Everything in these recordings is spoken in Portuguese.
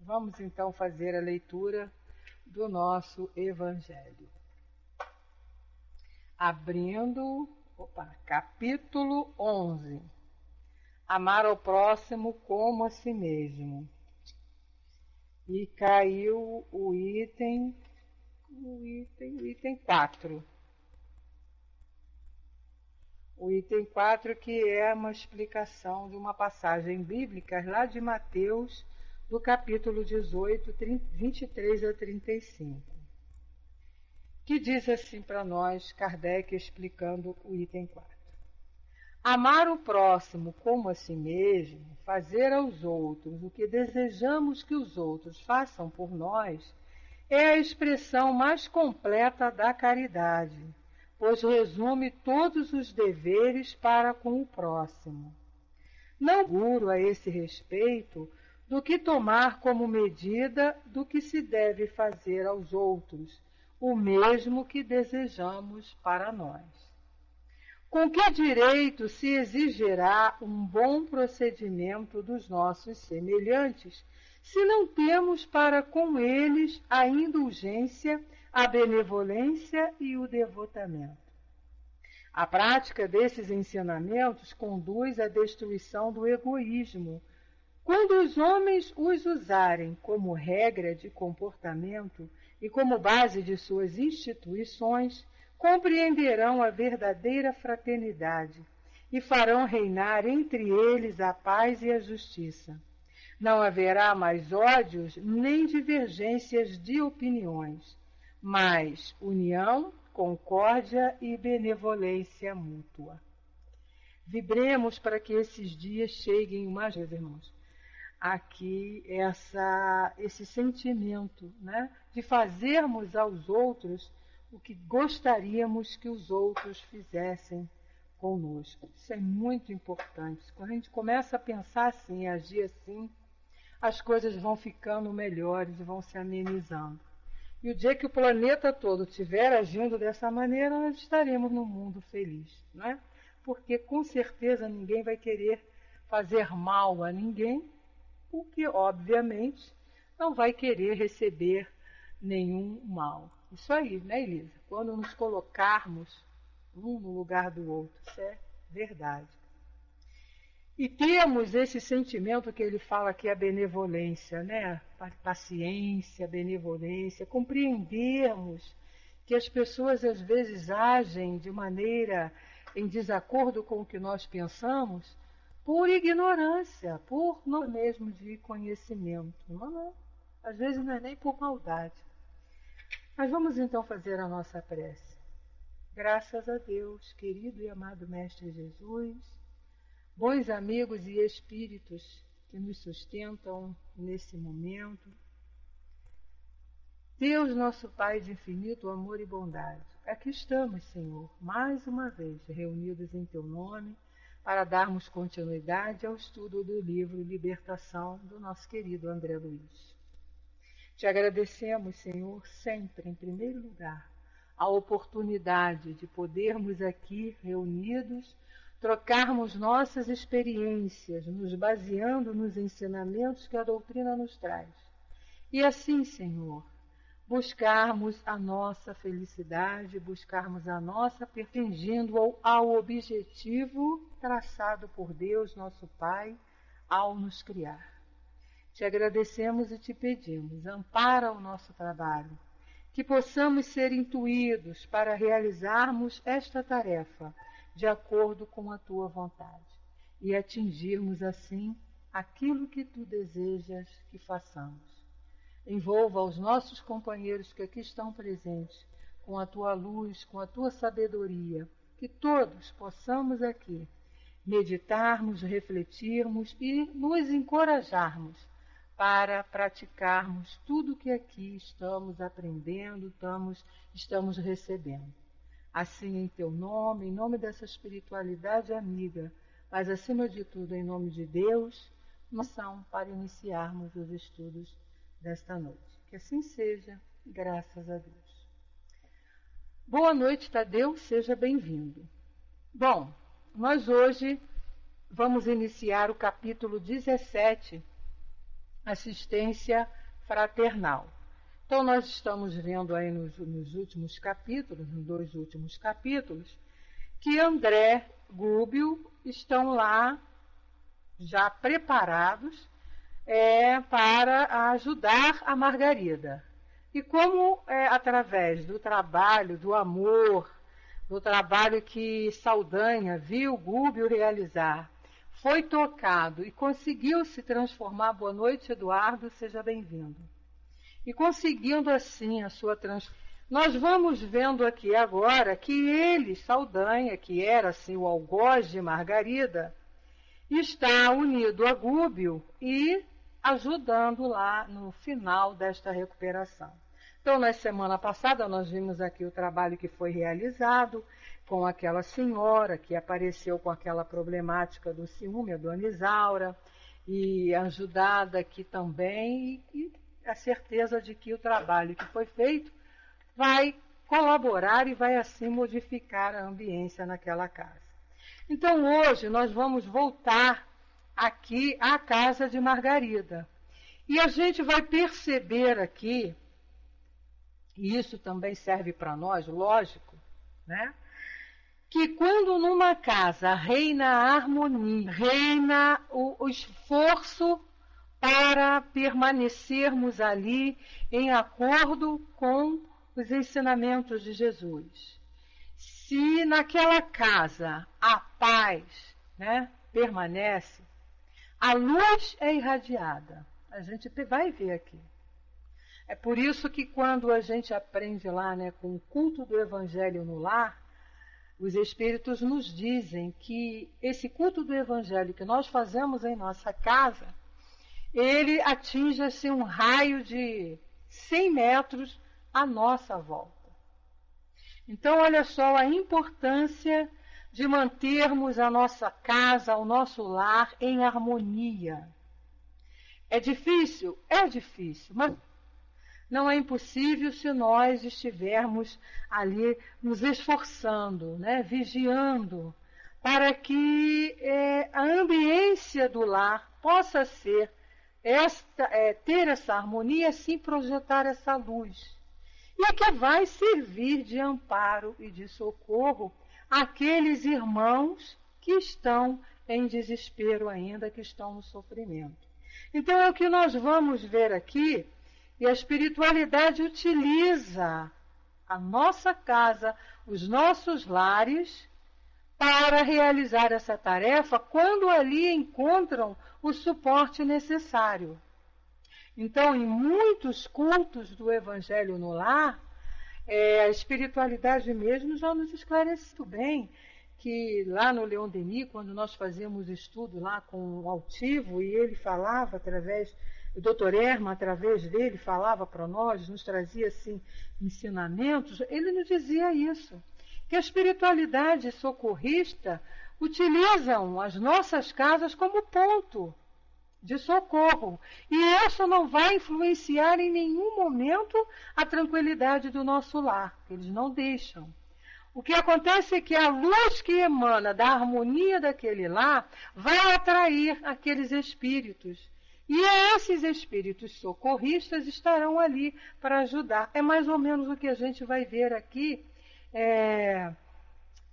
Vamos então fazer a leitura do nosso Evangelho. Abrindo, capítulo 11. Amar ao próximo como a si mesmo. E caiu o item 4. O item 4, que é uma explicação de uma passagem bíblica lá de Mateus, do capítulo 18, 23 a 35. Que diz assim para nós, Kardec explicando o item 4. Amar o próximo como a si mesmo, fazer aos outros o que desejamos que os outros façam por nós, é a expressão mais completa da caridade, pois resume todos os deveres para com o próximo. Não juro a esse respeito do que tomar como medida do que se deve fazer aos outros, o mesmo que desejamos para nós. Com que direito se exigirá um bom procedimento dos nossos semelhantes, se não temos para com eles a indulgência, a benevolência e o devotamento? A prática desses ensinamentos conduz à destruição do egoísmo. Quando os homens os usarem como regra de comportamento e como base de suas instituições, compreenderão a verdadeira fraternidade e farão reinar entre eles a paz e a justiça. Não haverá mais ódios nem divergências de opiniões, mas união, concórdia e benevolência mútua. Vibremos para que esses dias cheguem uma vez, irmãos, aqui esse sentimento, né, de fazermos aos outros o que gostaríamos que os outros fizessem conosco. Isso é muito importante. Quando a gente começa a pensar assim, agir assim, as coisas vão ficando melhores e vão se amenizando. E o dia que o planeta todo estiver agindo dessa maneira, nós estaremos num mundo feliz, não é? Porque com certeza ninguém vai querer fazer mal a ninguém, porque obviamente não vai querer receber nenhum mal. Isso aí, né, Elisa? Quando nos colocarmos um no lugar do outro, isso é verdade. E temos esse sentimento que ele fala que é a benevolência, né? Paciência, benevolência, compreendermos que as pessoas às vezes agem de maneira em desacordo com o que nós pensamos por ignorância, por não mesmo de conhecimento. Não, às vezes não é nem por maldade. Mas vamos então fazer a nossa prece. Graças a Deus, querido e amado Mestre Jesus, bons amigos e espíritos que nos sustentam nesse momento. Deus, nosso Pai de infinito amor e bondade, aqui estamos, Senhor, mais uma vez reunidos em Teu nome para darmos continuidade ao estudo do livro Libertação do nosso querido André Luiz. Te agradecemos, Senhor, sempre, em primeiro lugar, a oportunidade de podermos aqui reunidos trocarmos nossas experiências, nos baseando nos ensinamentos que a doutrina nos traz. E assim, Senhor, buscarmos a nossa felicidade, buscarmos a nossa pertendindo ao objetivo traçado por Deus, nosso Pai, ao nos criar. Te agradecemos e te pedimos, ampara o nosso trabalho, que possamos ser intuídos para realizarmos esta tarefa de acordo com a Tua vontade e atingirmos assim aquilo que Tu desejas que façamos. Envolva os nossos companheiros que aqui estão presentes com a Tua luz, com a Tua sabedoria, que todos possamos aqui meditarmos, refletirmos e nos encorajarmos para praticarmos tudo que aqui estamos aprendendo, estamos recebendo. Assim, em Teu nome, em nome dessa espiritualidade amiga, mas acima de tudo, em nome de Deus, noção para iniciarmos os estudos desta noite. Que assim seja, graças a Deus. Boa noite, Tadeu, seja bem-vindo. Bom, nós hoje vamos iniciar o capítulo 17 assistência fraternal. Então, nós estamos vendo aí nos últimos capítulos, nos 2 últimos capítulos, que André Gubbio estão lá já preparados para ajudar a Margarida. E como através do trabalho, do amor, do trabalho que Saldanha viu Gubbio realizar, foi tocado e conseguiu se transformar. Boa noite, Eduardo, seja bem-vindo. E conseguindo assim a sua transformação. Nós vamos vendo aqui agora que ele, Saldanha, que era assim o algoz de Margarida, está unido a Gubbio e ajudando lá no final desta recuperação. Então, na semana passada, nós vimos aqui o trabalho que foi realizado com aquela senhora que apareceu com aquela problemática do ciúme, a dona Isaura, e ajudada aqui também, e a certeza de que o trabalho que foi feito vai colaborar e vai assim modificar a ambiência naquela casa. Então hoje nós vamos voltar aqui à casa de Margarida. E a gente vai perceber aqui, e isso também serve para nós, lógico, né? Que quando numa casa reina a harmonia, reina o esforço para permanecermos ali em acordo com os ensinamentos de Jesus. Se naquela casa a paz, né, permanece, a luz é irradiada. A gente vai ver aqui. É por isso que quando a gente aprende lá, né, com o culto do Evangelho no lar, os Espíritos nos dizem que esse culto do Evangelho que nós fazemos em nossa casa, ele atinge assim, um raio de 100 metros à nossa volta. Então, olha só a importância de mantermos a nossa casa, o nosso lar em harmonia. É difícil? É difícil, mas não é impossível se nós estivermos ali nos esforçando, né, vigiando, para que a ambiência do lar possa ser ter essa harmonia, sim, projetar essa luz. E que vai servir de amparo e de socorro àqueles irmãos que estão em desespero ainda, que estão no sofrimento. Então é o que nós vamos ver aqui, e a espiritualidade utiliza a nossa casa, os nossos lares, para realizar essa tarefa quando ali encontram o suporte necessário. Então, em muitos cultos do Evangelho no lar, a espiritualidade mesmo já nos esclareceu bem que lá no Leon Denis, quando nós fazíamos estudo lá com o altivo, e ele falava através, o Dr. Herman, através dele, falava para nós, nos trazia assim ensinamentos, ele nos dizia isso, que a espiritualidade socorrista utilizam as nossas casas como ponto de socorro. E isso não vai influenciar em nenhum momento a tranquilidade do nosso lar. Eles não deixam. O que acontece é que a luz que emana da harmonia daquele lar vai atrair aqueles espíritos. E esses espíritos socorristas estarão ali para ajudar. É mais ou menos o que a gente vai ver aqui.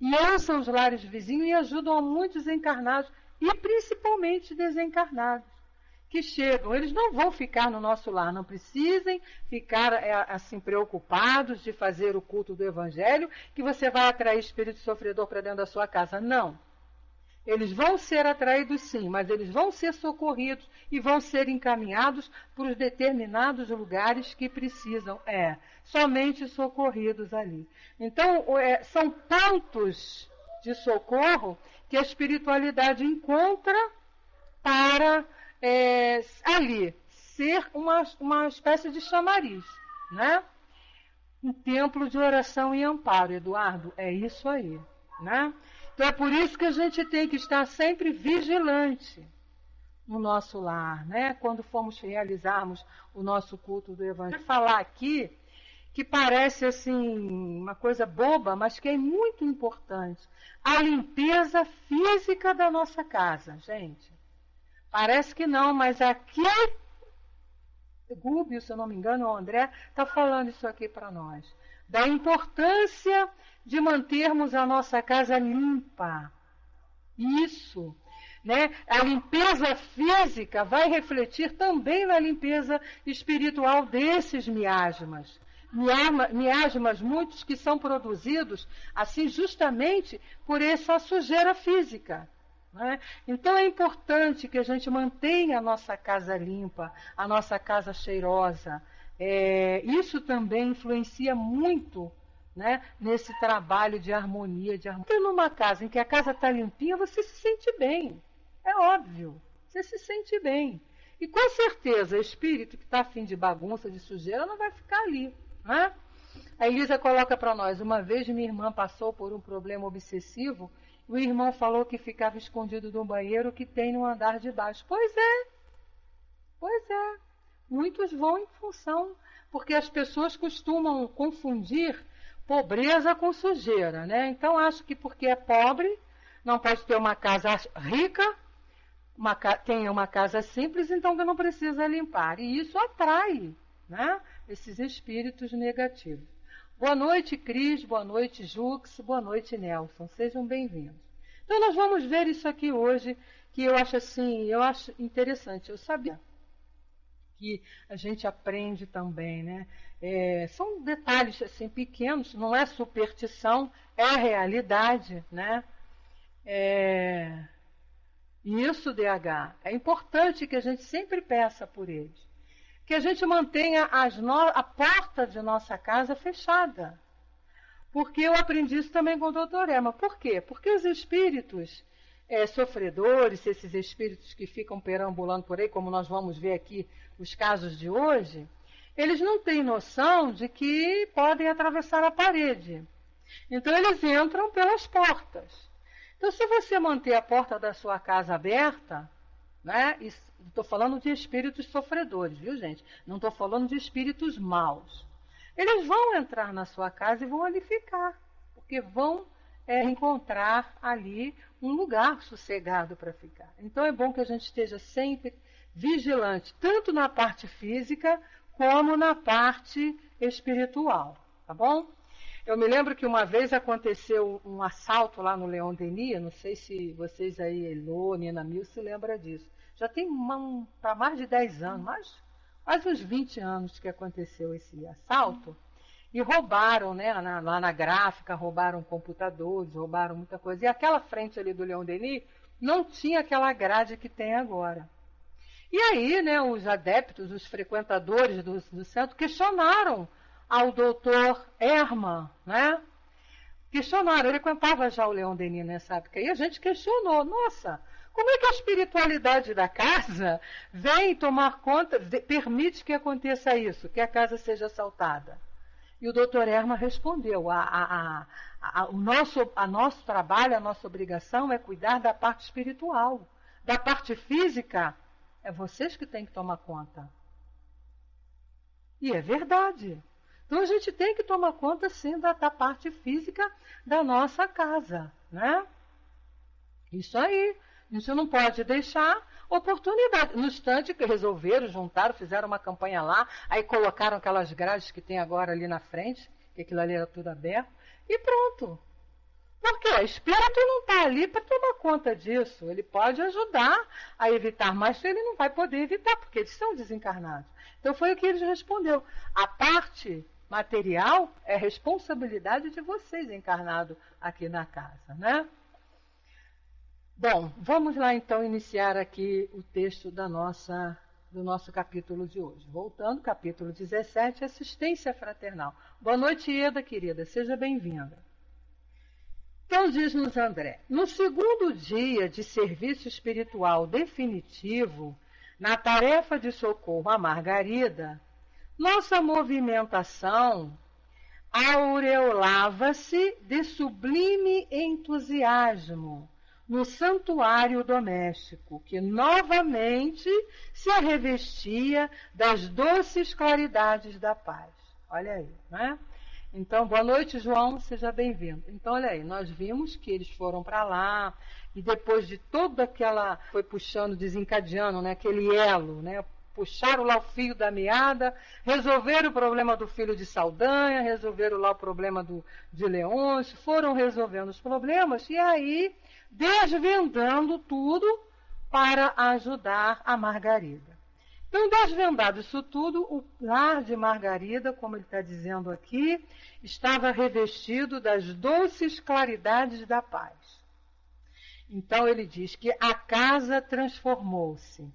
Lançam os lares vizinhos e ajudam a muitos encarnados, e principalmente desencarnados, que chegam. Eles não vão ficar no nosso lar, não precisem ficar assim preocupados de fazer o culto do Evangelho, que você vai atrair espírito sofredor para dentro da sua casa. Não. Eles vão ser atraídos sim, mas eles vão ser socorridos e vão ser encaminhados para os determinados lugares que precisam. Somente socorridos ali. Então, são pontos de socorro que a espiritualidade encontra para ali ser uma espécie de chamariz, né? Um templo de oração e amparo, Eduardo, é isso aí, né? Então é por isso que a gente tem que estar sempre vigilante no nosso lar, né? Quando formos realizarmos o nosso culto do Evangelho. Vou falar aqui que parece assim uma coisa boba, mas que é muito importante. A limpeza física da nossa casa, gente. Parece que não, mas aqui Gúbio, se eu não me engano, o André, está falando isso aqui para nós. Da importância de mantermos a nossa casa limpa. Isso. Né? A limpeza física vai refletir também na limpeza espiritual desses miasmas. Miasmas muitos que são produzidos assim justamente por essa sujeira física. Né? Então é importante que a gente mantenha a nossa casa limpa, a nossa casa cheirosa. Isso também influencia muito, né, nesse trabalho de harmonia. Então, numa casa em que a casa está limpinha, você se sente bem. É óbvio, você se sente bem. E com certeza, o espírito que está afim de bagunça, de sujeira, não vai ficar ali. Né? A Elisa coloca para nós: uma vez minha irmã passou por um problema obsessivo, o irmão falou que ficava escondido no banheiro que tem no andar de baixo. Pois é. Muitos vão em função, porque as pessoas costumam confundir pobreza com sujeira, né? Então acho que porque é pobre, não pode ter uma casa rica, tem uma casa simples, então que não precisa limpar. E isso atrai, né, esses espíritos negativos. Boa noite, Cris, boa noite, Jux, boa noite, Nelson. Sejam bem-vindos. Então nós vamos ver isso aqui hoje, que eu acho interessante. Eu sabia que a gente aprende também, né? São detalhes assim pequenos, não é superstição, é realidade, né? Isso, DH, é importante que a gente sempre peça por eles. Que a gente mantenha a porta de nossa casa fechada. Porque eu aprendi isso também com o Dr. Ema. Por quê? Porque os espíritos sofredores, esses espíritos que ficam perambulando por aí, como nós vamos ver aqui os casos de hoje, eles não têm noção de que podem atravessar a parede. Então eles entram pelas portas. Então, se você manter a porta da sua casa aberta, né? Estou falando de espíritos sofredores, viu, gente? Não estou falando de espíritos maus. Eles vão entrar na sua casa e vão ali ficar, porque vão encontrar ali um lugar sossegado para ficar. Então é bom que a gente esteja sempre vigilante, tanto na parte física como na parte espiritual, tá bom? Eu me lembro que uma vez aconteceu um assalto lá no Leon Denis, não sei se vocês aí, Elô, Nina Mil, se lembra disso. Já tem para mais de 10 anos, quase uns 20 anos que aconteceu esse assalto. E roubaram, né, lá na gráfica, roubaram computadores, roubaram muita coisa. E aquela frente ali do Leon Denis não tinha aquela grade que tem agora. E aí, né, os adeptos, os frequentadores do centro questionaram ao doutor Herman, né? Questionaram, ele frequentava já o Leon Denis nessa época. E a gente questionou, nossa, como é que a espiritualidade da casa vem tomar conta, permite que aconteça isso, que a casa seja assaltada? E o doutor Herman respondeu, o nosso trabalho, a nossa obrigação é cuidar da parte espiritual. Da parte física, é vocês que têm que tomar conta. E é verdade. Então a gente tem que tomar conta, sim, da parte física da nossa casa, né? Isso aí. A gente não pode deixar oportunidade. No instante que resolveram, juntaram, fizeram uma campanha lá, aí colocaram aquelas grades que tem agora ali na frente, que aquilo ali era tudo aberto, e pronto. Porque o espírito não está ali para tomar conta disso. Ele pode ajudar a evitar, mas ele não vai poder evitar, porque eles são desencarnados. Então foi o que eles respondeu. A parte material é responsabilidade de vocês encarnados aqui na casa, né? Bom, vamos lá então iniciar aqui o texto do nosso capítulo de hoje. Voltando, capítulo 17, assistência fraternal. Boa noite, Eda, querida, seja bem-vinda. Então diz-nos André, no segundo dia de serviço espiritual definitivo, na tarefa de socorro a Margarida, nossa movimentação aureolava-se de sublime entusiasmo no santuário doméstico, que novamente se revestia das doces claridades da paz. Olha aí, né? Então, boa noite, João, seja bem-vindo. Então, olha aí, nós vimos que eles foram para lá, e depois de toda aquela, foi puxando, desencadeando, né, aquele elo, né, puxaram lá o fio da meada, resolveram o problema do filho de Saldanha, resolveram lá o problema de Leôncio, foram resolvendo os problemas e aí desvendando tudo para ajudar a Margarida. Então, desvendado isso tudo, o lar de Margarida, como ele está dizendo aqui, estava revestido das doces claridades da paz. Então, ele diz que a casa transformou-se.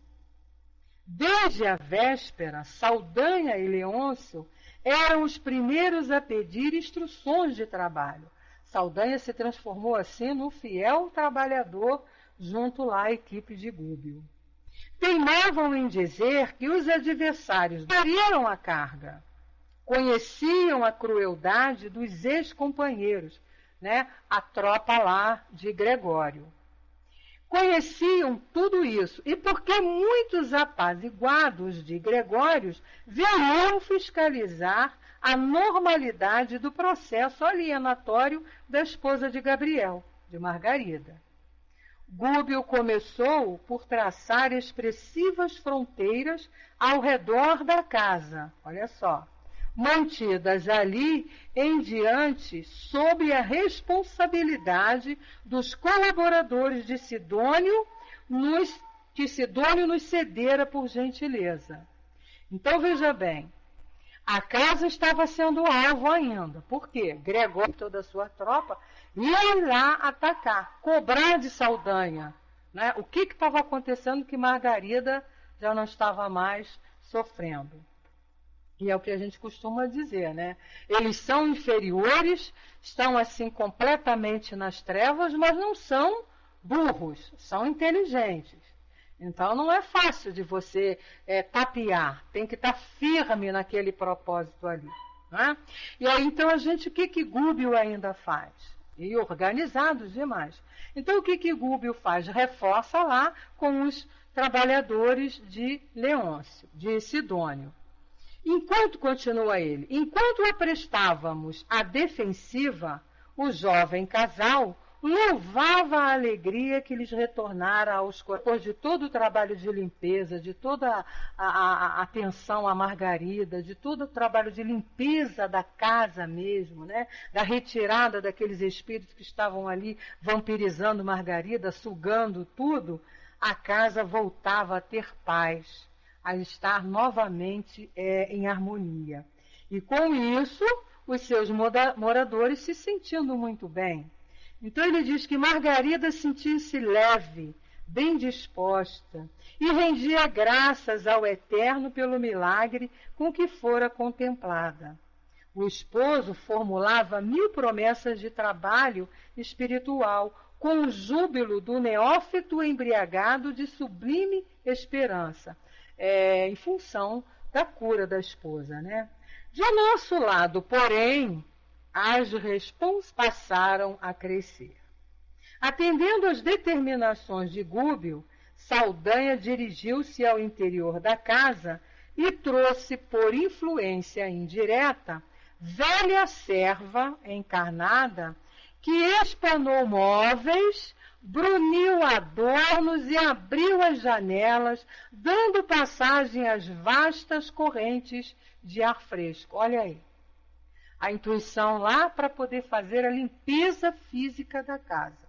Desde a véspera, Saldanha e Leôncio eram os primeiros a pedir instruções de trabalho. Saldanha se transformou assim num fiel trabalhador junto lá à equipe de Gúbio. Teimavam em dizer que os adversários variam a carga, conheciam a crueldade dos ex-companheiros, né? A tropa lá de Gregório. Conheciam tudo isso, e porque muitos apaziguados de Gregório vieram fiscalizar a normalidade do processo alienatório da esposa de Gabriel, de Margarida. Gúbio começou por traçar expressivas fronteiras ao redor da casa, olha só, mantidas ali em diante sob a responsabilidade dos colaboradores de Sidônio, que Sidônio nos cedera por gentileza. Então veja bem, a casa estava sendo alvo ainda, por quê? Gregório e toda a sua tropa iam lá atacar, cobrar de Saldanha, né? O que estava acontecendo que Margarida já não estava mais sofrendo. E é o que a gente costuma dizer, né? Eles são inferiores, estão assim completamente nas trevas, mas não são burros, são inteligentes. Então não é fácil de você tapear, tem que estar firme naquele propósito ali. Né? E aí então o que Gúbio ainda faz? E organizados demais. Então o que Gúbio faz? Reforça lá com os trabalhadores de Leôncio, de Sidônio. Continua ele, enquanto aprestávamos a defensiva, o jovem casal louvava a alegria que lhes retornara aos corpos de todo o trabalho de limpeza, de toda a atenção à Margarida, de todo o trabalho de limpeza da casa mesmo, né? Da retirada daqueles espíritos que estavam ali vampirizando Margarida, sugando tudo, a casa voltava a ter paz, a estar novamente em harmonia. E com isso, os seus moradores se sentindo muito bem. Então ele diz que Margarida sentia-se leve, bem disposta, e rendia graças ao Eterno pelo milagre com que fora contemplada. O esposo formulava 1000 promessas de trabalho espiritual, com o júbilo do neófito embriagado de sublime esperança, em função da cura da esposa, né? De nosso lado, porém, as responsas passaram a crescer. Atendendo às determinações de Gúbio, Saldanha dirigiu-se ao interior da casa e trouxe por influência indireta velha serva encarnada que espanou móveis, bruniu adornos e abriu as janelas, dando passagem às vastas correntes de ar fresco. Olha aí. A intuição lá para poder fazer a limpeza física da casa.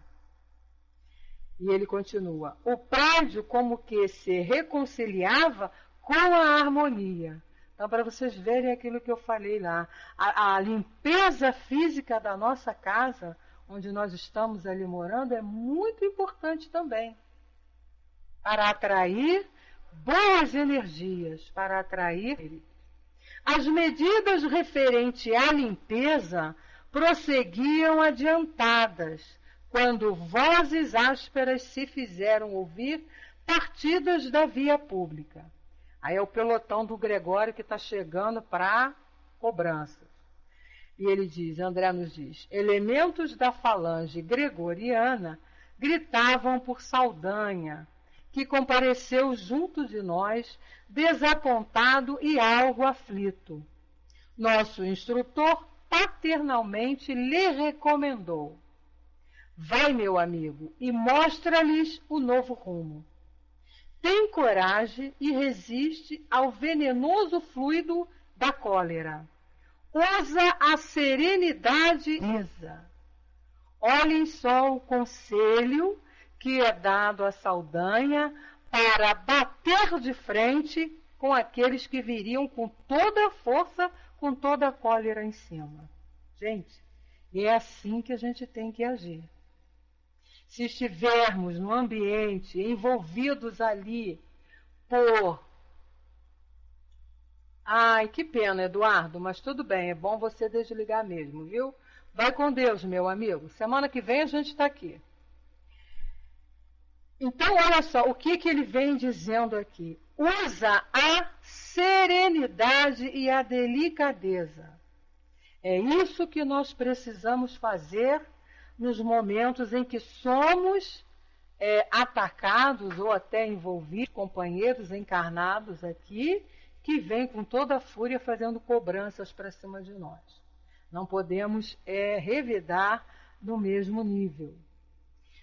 E ele continua, o prédio como que se reconciliava com a harmonia. Então, para vocês verem aquilo que eu falei lá, a limpeza física da nossa casa, onde nós estamos ali morando, é muito importante também. Para atrair boas energias, para atrair. As medidas referentes à limpeza prosseguiam adiantadas, quando vozes ásperas se fizeram ouvir partidas da via pública. Aí é o pelotão do Gregório que está chegando para cobranças. E ele diz, André nos diz, elementos da falange gregoriana gritavam por Saldanha, que compareceu junto de nós, desapontado e algo aflito. Nosso instrutor paternalmente lhe recomendou: vai, meu amigo, e mostra-lhes o novo rumo. tem coragem e resiste ao venenoso fluido da cólera. Usa a serenidade. Olhem só o conselho que é dado a Saldanha para bater de frente com aqueles que viriam com toda a força, com toda a cólera em cima. Gente, é assim que a gente tem que agir. Se estivermos no ambiente envolvidos ali por... Ai, que pena, Eduardo, mas tudo bem, é bom você desligar mesmo, viu? Vai com Deus, meu amigo. Semana que vem a gente está aqui. Então, olha só, o que ele vem dizendo aqui? Usa a serenidade e a delicadeza. É isso que nós precisamos fazer nos momentos em que somos atacados ou até envolvidos, companheiros encarnados aqui, que vêm com toda a fúria fazendo cobranças para cima de nós. Não podemos revidar no mesmo nível.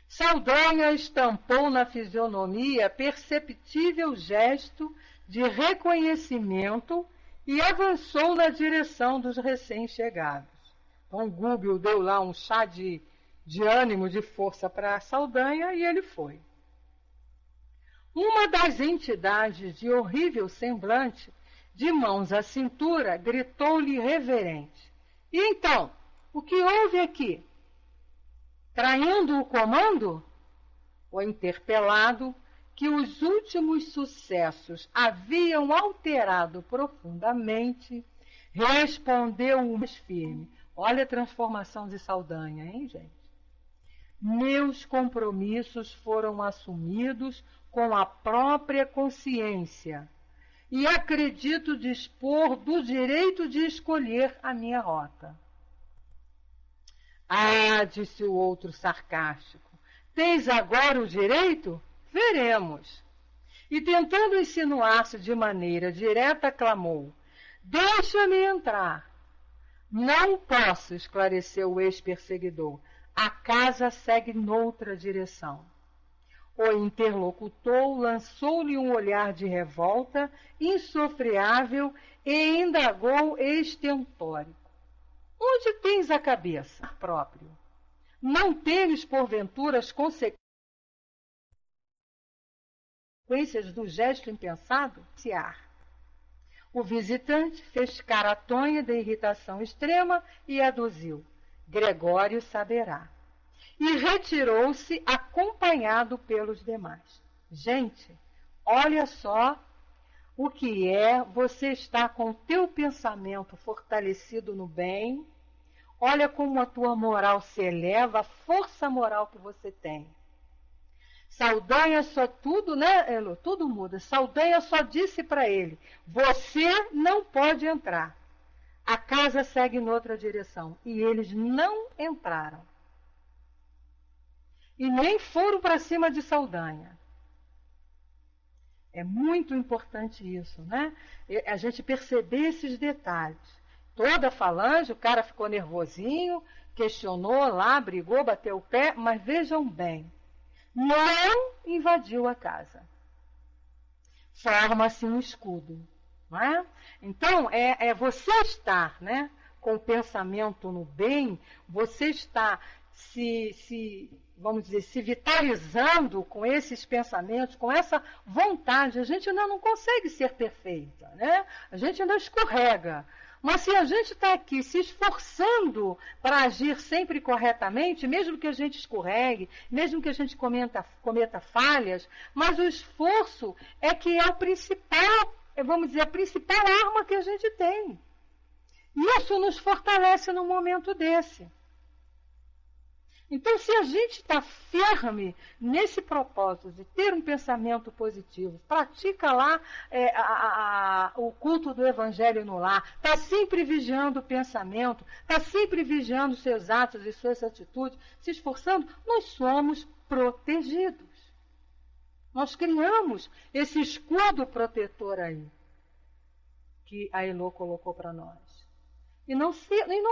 Saldanha estampou na fisionomia perceptível gesto de reconhecimento e avançou na direção dos recém-chegados. Então o Google deu lá um chá de ânimo, de força para Saldanha e ele foi. Uma das entidades de horrível semblante, de mãos à cintura, gritou-lhe reverente. E então, o que houve aqui? Traindo o comando? O interpelado, que os últimos sucessos haviam alterado profundamente, respondeu mais firme. Olha a transformação de Saldanha, hein, gente? Meus compromissos foram assumidos com a própria consciência e acredito dispor do direito de escolher a minha rota. Ah, disse o outro sarcástico, tens agora o direito? Veremos. E tentando insinuar-se de maneira direta, clamou, deixa-me entrar. Não posso, esclareceu o ex-perseguidor, a casa segue noutra direção. O interlocutor lançou-lhe um olhar de revolta insofreável e indagou extentório. Onde tens a cabeça próprio? Não temes, porventura, as consequências do gesto impensado? O visitante fez cara tonha de irritação extrema e aduziu. Gregório saberá. E retirou-se acompanhado pelos demais. Gente, olha só o que você estar com o teu pensamento fortalecido no bem. Olha como a tua moral se eleva, a força moral que você tem. Saldanha só tudo, né, Elo? Tudo muda. Saldanha só disse para ele, você não pode entrar. A casa segue noutra direção. E eles não entraram. E nem foram para cima de Saldanha. É muito importante isso, né? A gente perceber esses detalhes. Toda a falange, o cara ficou nervosinho, questionou lá, brigou, bateu o pé, mas vejam bem, não invadiu a casa. Forma-se um escudo, não é? Então, você estar, né, com o pensamento no bem, você está vamos dizer, se vitalizando com esses pensamentos, com essa vontade. A gente ainda não consegue ser perfeita, né? A gente ainda escorrega. Mas se a gente está aqui se esforçando para agir sempre corretamente, mesmo que a gente escorregue, mesmo que a gente cometa falhas, mas o esforço é que é o principal, vamos dizer, a principal arma que a gente tem. Isso nos fortalece num momento desse. Então, se a gente está firme nesse propósito de ter um pensamento positivo, pratica lá o culto do Evangelho no lar, está sempre vigiando o pensamento, está sempre vigiando os seus atos e suas atitudes, se esforçando, nós somos protegidos. Nós criamos esse escudo protetor aí, que a Elô colocou para nós. E não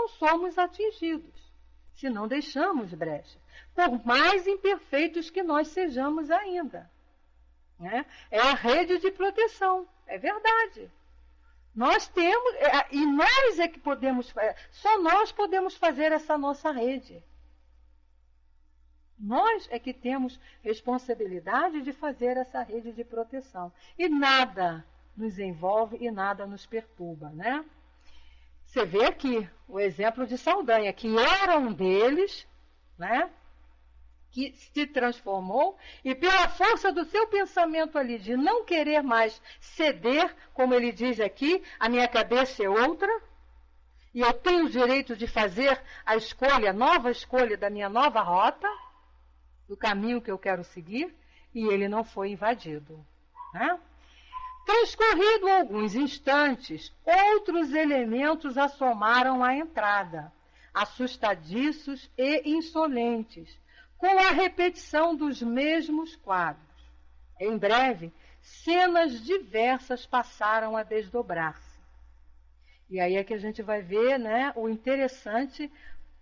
somos atingidos. Se não deixamos brecha, por mais imperfeitos que nós sejamos ainda. né? É a rede de proteção, é verdade. Nós temos, e nós é que podemos, só nós podemos fazer essa nossa rede. Nós é que temos responsabilidade de fazer essa rede de proteção. E nada nos envolve e nada nos perturba, né? Você vê aqui o exemplo de Saldanha, que era um deles, né? Que se transformou e pela força do seu pensamento ali, de não querer mais ceder, como ele diz aqui, a minha cabeça é outra, e eu tenho o direito de fazer a escolha, a nova escolha da minha nova rota, do caminho que eu quero seguir, e ele não foi invadido, né? Transcorrido alguns instantes, outros elementos assomaram à entrada, assustadiços e insolentes, com a repetição dos mesmos quadros. Em breve, cenas diversas passaram a desdobrar-se. E aí é que a gente vai ver, né, o interessante,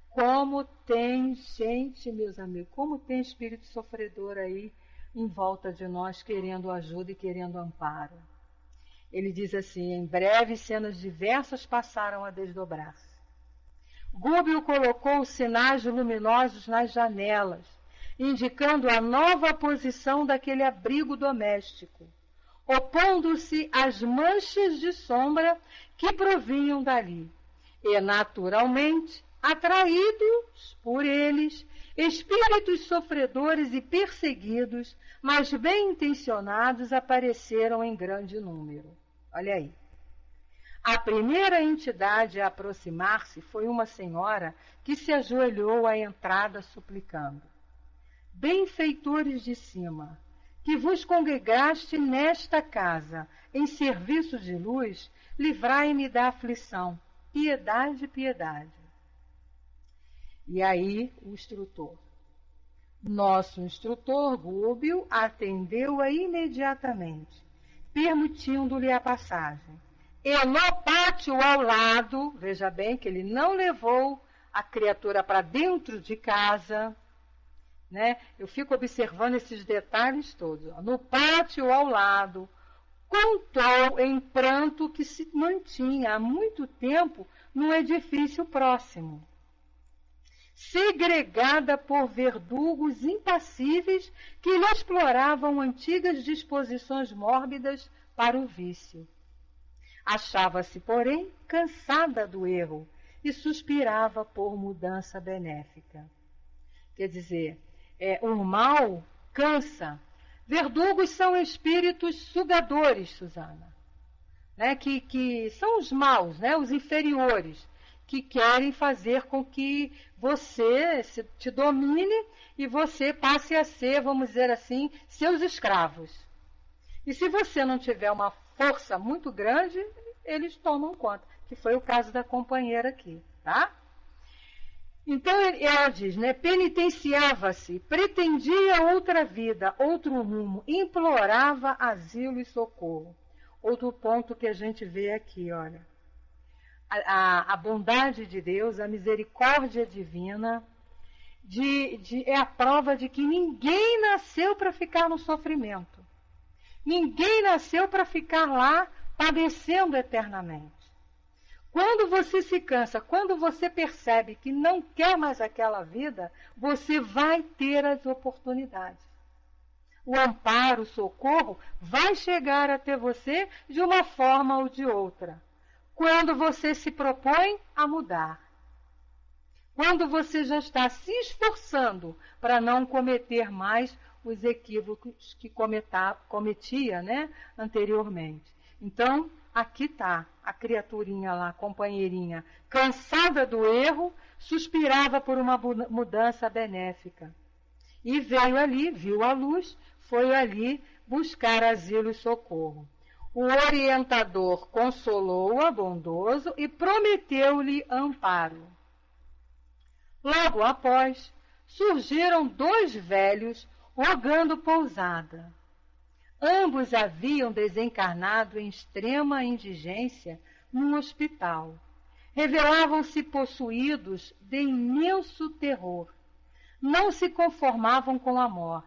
como tem gente, meus amigos, como tem espírito sofredor aí em volta de nós, querendo ajuda e querendo amparo. Ele diz assim, em breve cenas diversas passaram a desdobrar-se. Gúbio colocou sinais luminosos nas janelas, indicando a nova posição daquele abrigo doméstico, opondo-se às manchas de sombra que provinham dali. E, naturalmente, atraídos por eles, espíritos sofredores e perseguidos, mas bem intencionados, apareceram em grande número. Olha aí. A primeira entidade a aproximar-se foi uma senhora que se ajoelhou à entrada suplicando: benfeitores de cima, que vos congregaste nesta casa, em serviço de luz, livrai-me da aflição. Piedade, piedade. E aí o instrutor. Nosso instrutor, Gúbio, atendeu-a imediatamente, permitindo-lhe a passagem. E no pátio ao lado, veja bem que ele não levou a criatura para dentro de casa, né? Eu fico observando esses detalhes todos. No pátio ao lado, contou em pranto que se mantinha há muito tempo num edifício próximo, segregada por verdugos impassíveis que lhe exploravam antigas disposições mórbidas para o vício. Achava-se, porém, cansada do erro e suspirava por mudança benéfica. Quer dizer, o mal cansa. Verdugos são espíritos sugadores, Susana, né? Que são os maus, né? Os inferiores, que querem fazer com que você te domine e você passe a ser, vamos dizer assim, seus escravos. E se você não tiver uma força muito grande, eles tomam conta, que foi o caso da companheira aqui, tá? Então ela diz, né, penitenciava-se, pretendia outra vida, outro rumo, implorava asilo e socorro. Outro ponto que a gente vê aqui, olha, a bondade de Deus, a misericórdia divina, é a prova de que ninguém nasceu para ficar no sofrimento. Ninguém nasceu para ficar lá padecendo eternamente. Quando você se cansa, quando você percebe que não quer mais aquela vida, você vai ter as oportunidades. O amparo, o socorro vai chegar até você de uma forma ou de outra. Quando você se propõe a mudar. Quando você já está se esforçando para não cometer mais os equívocos que cometia, né, anteriormente. Então, aqui está a criaturinha lá, companheirinha, cansada do erro, suspirava por uma mudança benéfica. E veio ali, viu a luz, foi ali buscar asilo e socorro. O orientador consolou-a, bondoso, e prometeu-lhe amparo. Logo após, surgiram 2 velhos rogando pousada. Ambos haviam desencarnado em extrema indigência num hospital. Revelavam-se possuídos de imenso terror. Não se conformavam com a morte.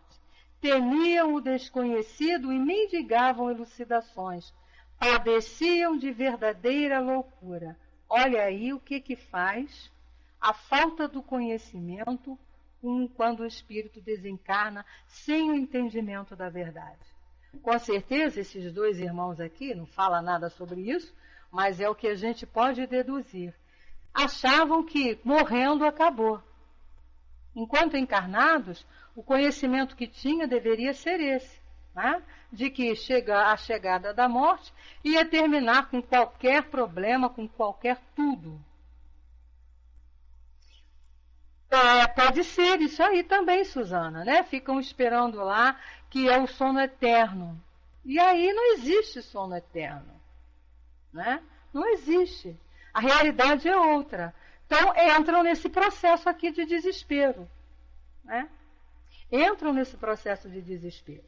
temiam o desconhecido e mendigavam elucidações, padeciam de verdadeira loucura. Olha aí o que faz a falta do conhecimento quando o espírito desencarna sem o entendimento da verdade. Com certeza, esses dois irmãos aqui, não fala nada sobre isso, mas é o que a gente pode deduzir. Achavam que morrendo acabou. Enquanto encarnados, o conhecimento que tinha deveria ser esse, né? De que a chegada da morte ia terminar com qualquer problema, com qualquer tudo. Pode ser isso aí também, Susana, né? Ficam esperando lá que é o sono eterno. E aí não existe sono eterno, né? Não existe. A realidade é outra. Então entram nesse processo aqui de desespero, né? Entram nesse processo de desespero.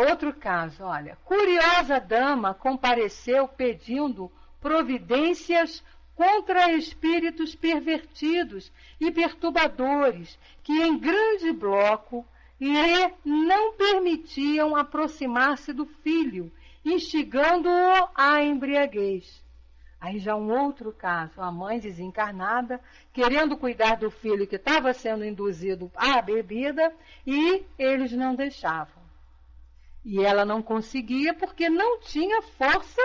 Outro caso, olha, curiosa dama compareceu pedindo providências contra espíritos pervertidos e perturbadores, que em grande bloco lhe não permitiam aproximar-se do filho, instigando-o à embriaguez. Aí já um outro caso, a mãe desencarnada, querendo cuidar do filho que estava sendo induzido à bebida, e eles não deixavam. E ela não conseguia porque não tinha força,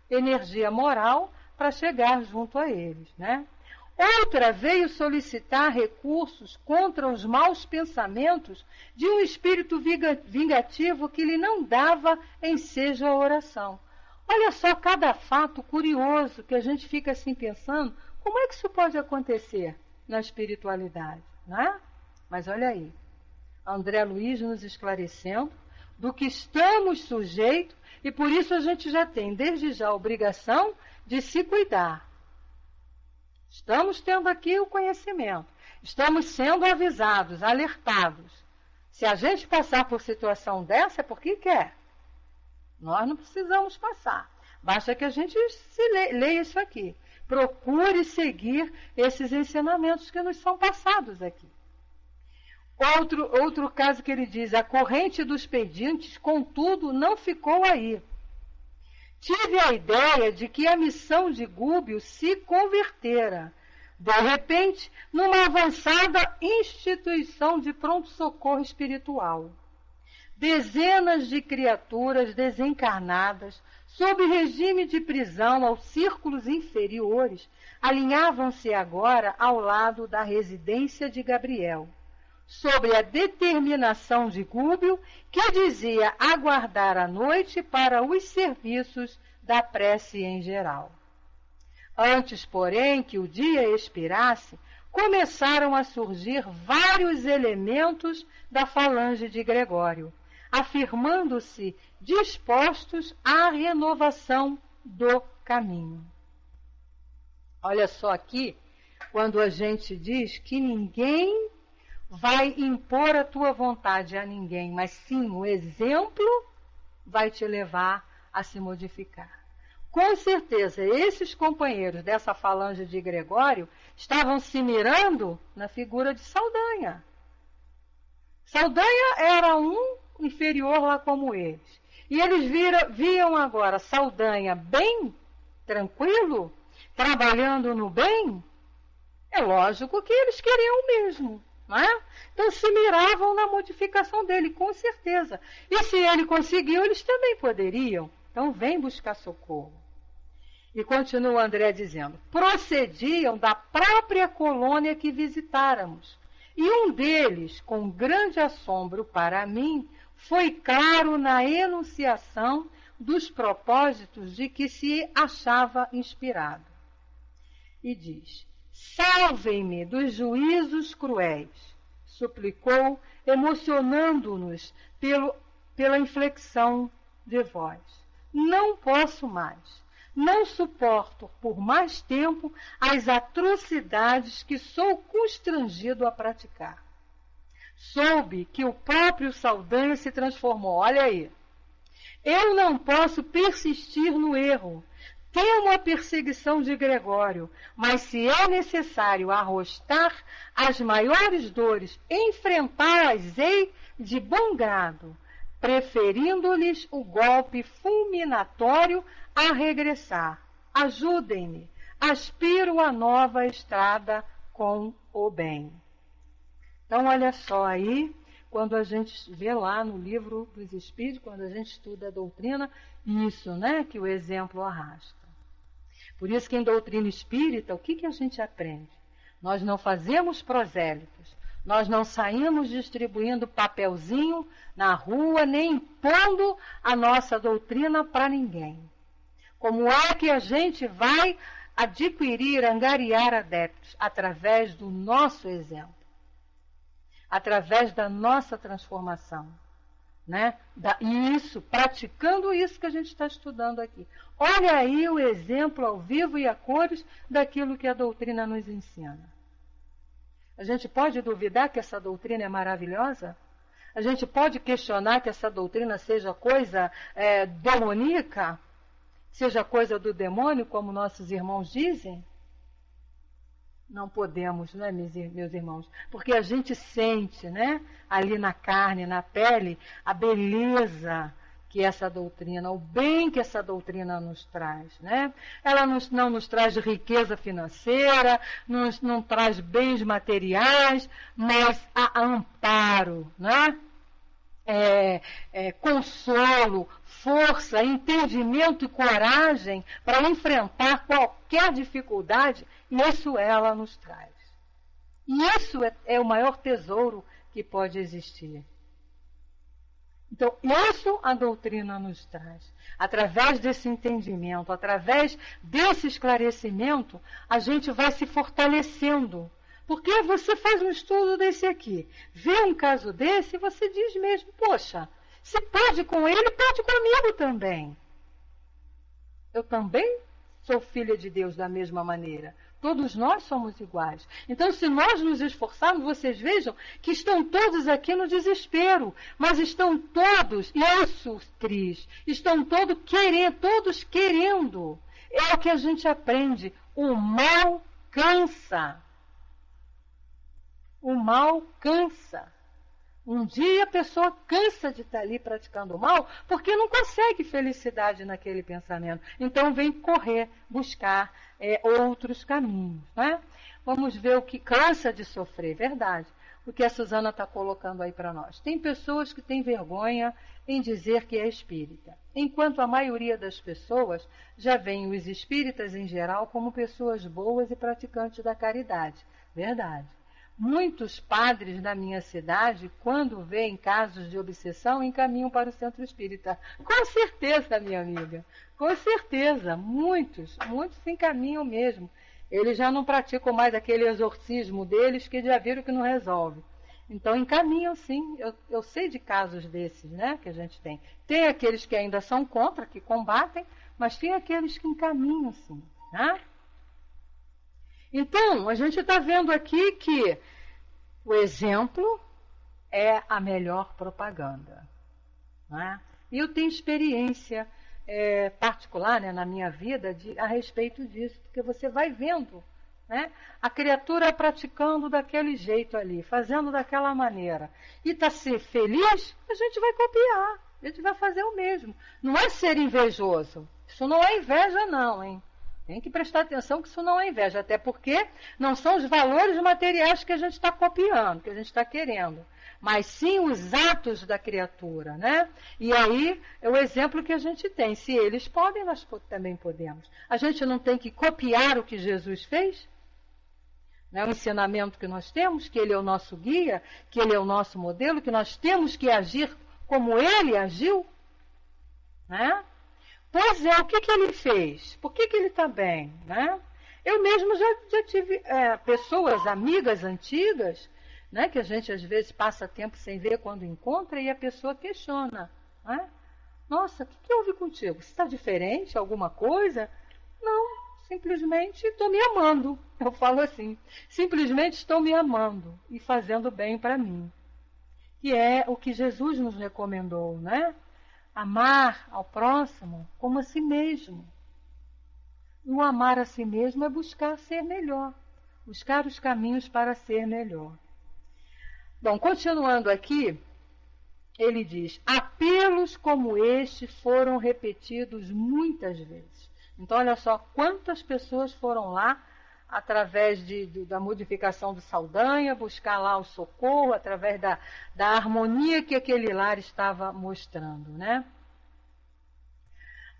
energia moral para chegar junto a eles, né? Outra veio solicitar recursos contra os maus pensamentos de um espírito vingativo que lhe não dava ensejo à oração. Olha só cada fato curioso que a gente fica assim pensando, como é que isso pode acontecer na espiritualidade, né? Mas olha aí, André Luiz nos esclarecendo do que estamos sujeitos e por isso a gente já tem desde já a obrigação de se cuidar. Estamos tendo aqui o conhecimento, estamos sendo avisados, alertados. Se a gente passar por situação dessa é porque quer. Nós não precisamos passar. Basta que a gente leia isso aqui. Procure seguir esses ensinamentos que nos são passados aqui. Outro caso que ele diz, a corrente dos pedintes, contudo, não ficou aí. Tive a ideia de que a missão de Gúbio se convertera, de repente, numa avançada instituição de pronto-socorro espiritual. Dezenas de criaturas desencarnadas, sob regime de prisão aos círculos inferiores, alinhavam-se agora ao lado da residência de Gabriel, sobre a determinação de Gúbio, que dizia aguardar a noite para os serviços da prece em geral. Antes, porém, que o dia expirasse, começaram a surgir vários elementos da falange de Gregório, afirmando-se dispostos à renovação do caminho. Olha só aqui, quando a gente diz que ninguém vai impor a tua vontade a ninguém, mas sim o exemplo vai te levar a se modificar. Com certeza, esses companheiros dessa falange de Gregório estavam se mirando na figura de Saldanha. Saldanha era um inferior lá como eles. E eles viam agora Saldanha bem, tranquilo, trabalhando no bem. É lógico que eles queriam o mesmo. É? Então se miravam na modificação dele, com certeza. E se ele conseguiu, eles também poderiam. Então vem buscar socorro. E continua André dizendo, procediam da própria colônia que visitáramos. E um deles, com grande assombro para mim, foi claro na enunciação dos propósitos de que se achava inspirado. E diz, salvem-me dos juízos cruéis, suplicou, emocionando-nos pela inflexão de voz. Não posso mais, não suporto por mais tempo as atrocidades que sou constrangido a praticar. Soube que o próprio Saldanha se transformou, olha aí. Eu não posso persistir no erro, Temo a perseguição de Gregório, mas se é necessário arrostar as maiores dores, enfrentá-las-ei de bom grado, preferindo-lhes o golpe fulminatório a regressar. Ajudem-me, aspiro a nova estrada com o bem. Então, olha só aí, quando a gente vê lá no livro dos Espíritos, quando a gente estuda a doutrina, isso, né, que o exemplo arrasta. Por isso que em doutrina espírita, o que a gente aprende? Nós não fazemos prosélitos, nós não saímos distribuindo papelzinho na rua, nem impondo a nossa doutrina para ninguém. Como é que a gente vai adquirir, angariar adeptos? Através do nosso exemplo, através da nossa transformação. Né? Isso, praticando isso que a gente está estudando aqui. Olha aí o exemplo ao vivo e a cores daquilo que a doutrina nos ensina. A gente pode duvidar que essa doutrina é maravilhosa? A gente pode questionar que essa doutrina seja coisa demoníaca? Seja coisa do demônio, como nossos irmãos dizem? Não podemos, né, meus irmãos? Porque a gente sente, né, ali na carne, na pele, a beleza que essa doutrina, o bem que essa doutrina nos traz, né? Ela não nos traz riqueza financeira, não traz bens materiais, mas a amparo, né? Consolo, força, entendimento e coragem para enfrentar qualquer dificuldade, e isso ela nos traz. E isso é o maior tesouro que pode existir. Então, isso a doutrina nos traz. Através desse entendimento, através desse esclarecimento, a gente vai se fortalecendo. Porque você faz um estudo desse aqui, vê um caso desse e você diz mesmo, poxa, se pode com ele, pode comigo também. Eu também sou filha de Deus da mesma maneira. Todos nós somos iguais. Então, se nós nos esforçarmos, vocês vejam que estão todos aqui no desespero, mas estão todos, isso, Cris, estão todos querendo. É o que a gente aprende. O mal cansa. O mal cansa. Um dia a pessoa cansa de estar ali praticando o mal porque não consegue felicidade naquele pensamento. Então vem correr, buscar outros caminhos. Né? Vamos ver o que cansa de sofrer, verdade. O que a Suzana está colocando aí para nós. Tem pessoas que têm vergonha em dizer que é espírita, enquanto a maioria das pessoas já veem os espíritas em geral como pessoas boas e praticantes da caridade. Verdade. Muitos padres da minha cidade, quando veem casos de obsessão, encaminham para o centro espírita. Com certeza, minha amiga, com certeza, muitos se encaminham mesmo. Eles já não praticam mais aquele exorcismo deles que já viram que não resolve. Então encaminham sim, eu sei de casos desses, né, que a gente tem. Tem aqueles que ainda são contra, que combatem, mas tem aqueles que encaminham sim, né? Então, a gente está vendo aqui que o exemplo é a melhor propaganda. Né? E eu tenho experiência particular, né, na minha vida a respeito disso, porque você vai vendo, né, a criatura praticando daquele jeito ali, fazendo daquela maneira. E está ser feliz, a gente vai copiar, a gente vai fazer o mesmo. Não é ser invejoso. Isso não é inveja não, hein? Tem que prestar atenção que isso não é inveja, até porque não são os valores materiais que a gente está copiando, que a gente está querendo, mas sim os atos da criatura, né? E aí é o exemplo que a gente tem. Se eles podem, nós também podemos. A gente não tem que copiar o que Jesus fez? Né? O ensinamento que nós temos, que ele é o nosso guia, que ele é o nosso modelo, que nós temos que agir como ele agiu, né? Pois é, o que ele fez? Por que ele está bem? Né? Eu mesmo já tive pessoas, amigas antigas, né, que a gente às vezes passa tempo sem ver quando encontra e a pessoa questiona. Né? Nossa, o que houve contigo? Você está diferente? Alguma coisa? Não, simplesmente estou me amando. Eu falo assim, simplesmente estou me amando e fazendo bem para mim. Que é o que Jesus nos recomendou, né? Amar ao próximo como a si mesmo. E o amar a si mesmo é buscar ser melhor, buscar os caminhos para ser melhor. Bom, continuando aqui, ele diz: apelos como este foram repetidos muitas vezes. Então, olha só quantas pessoas foram lá, através da modificação do Saldanha, buscar lá o socorro, através da harmonia que aquele lar estava mostrando, né?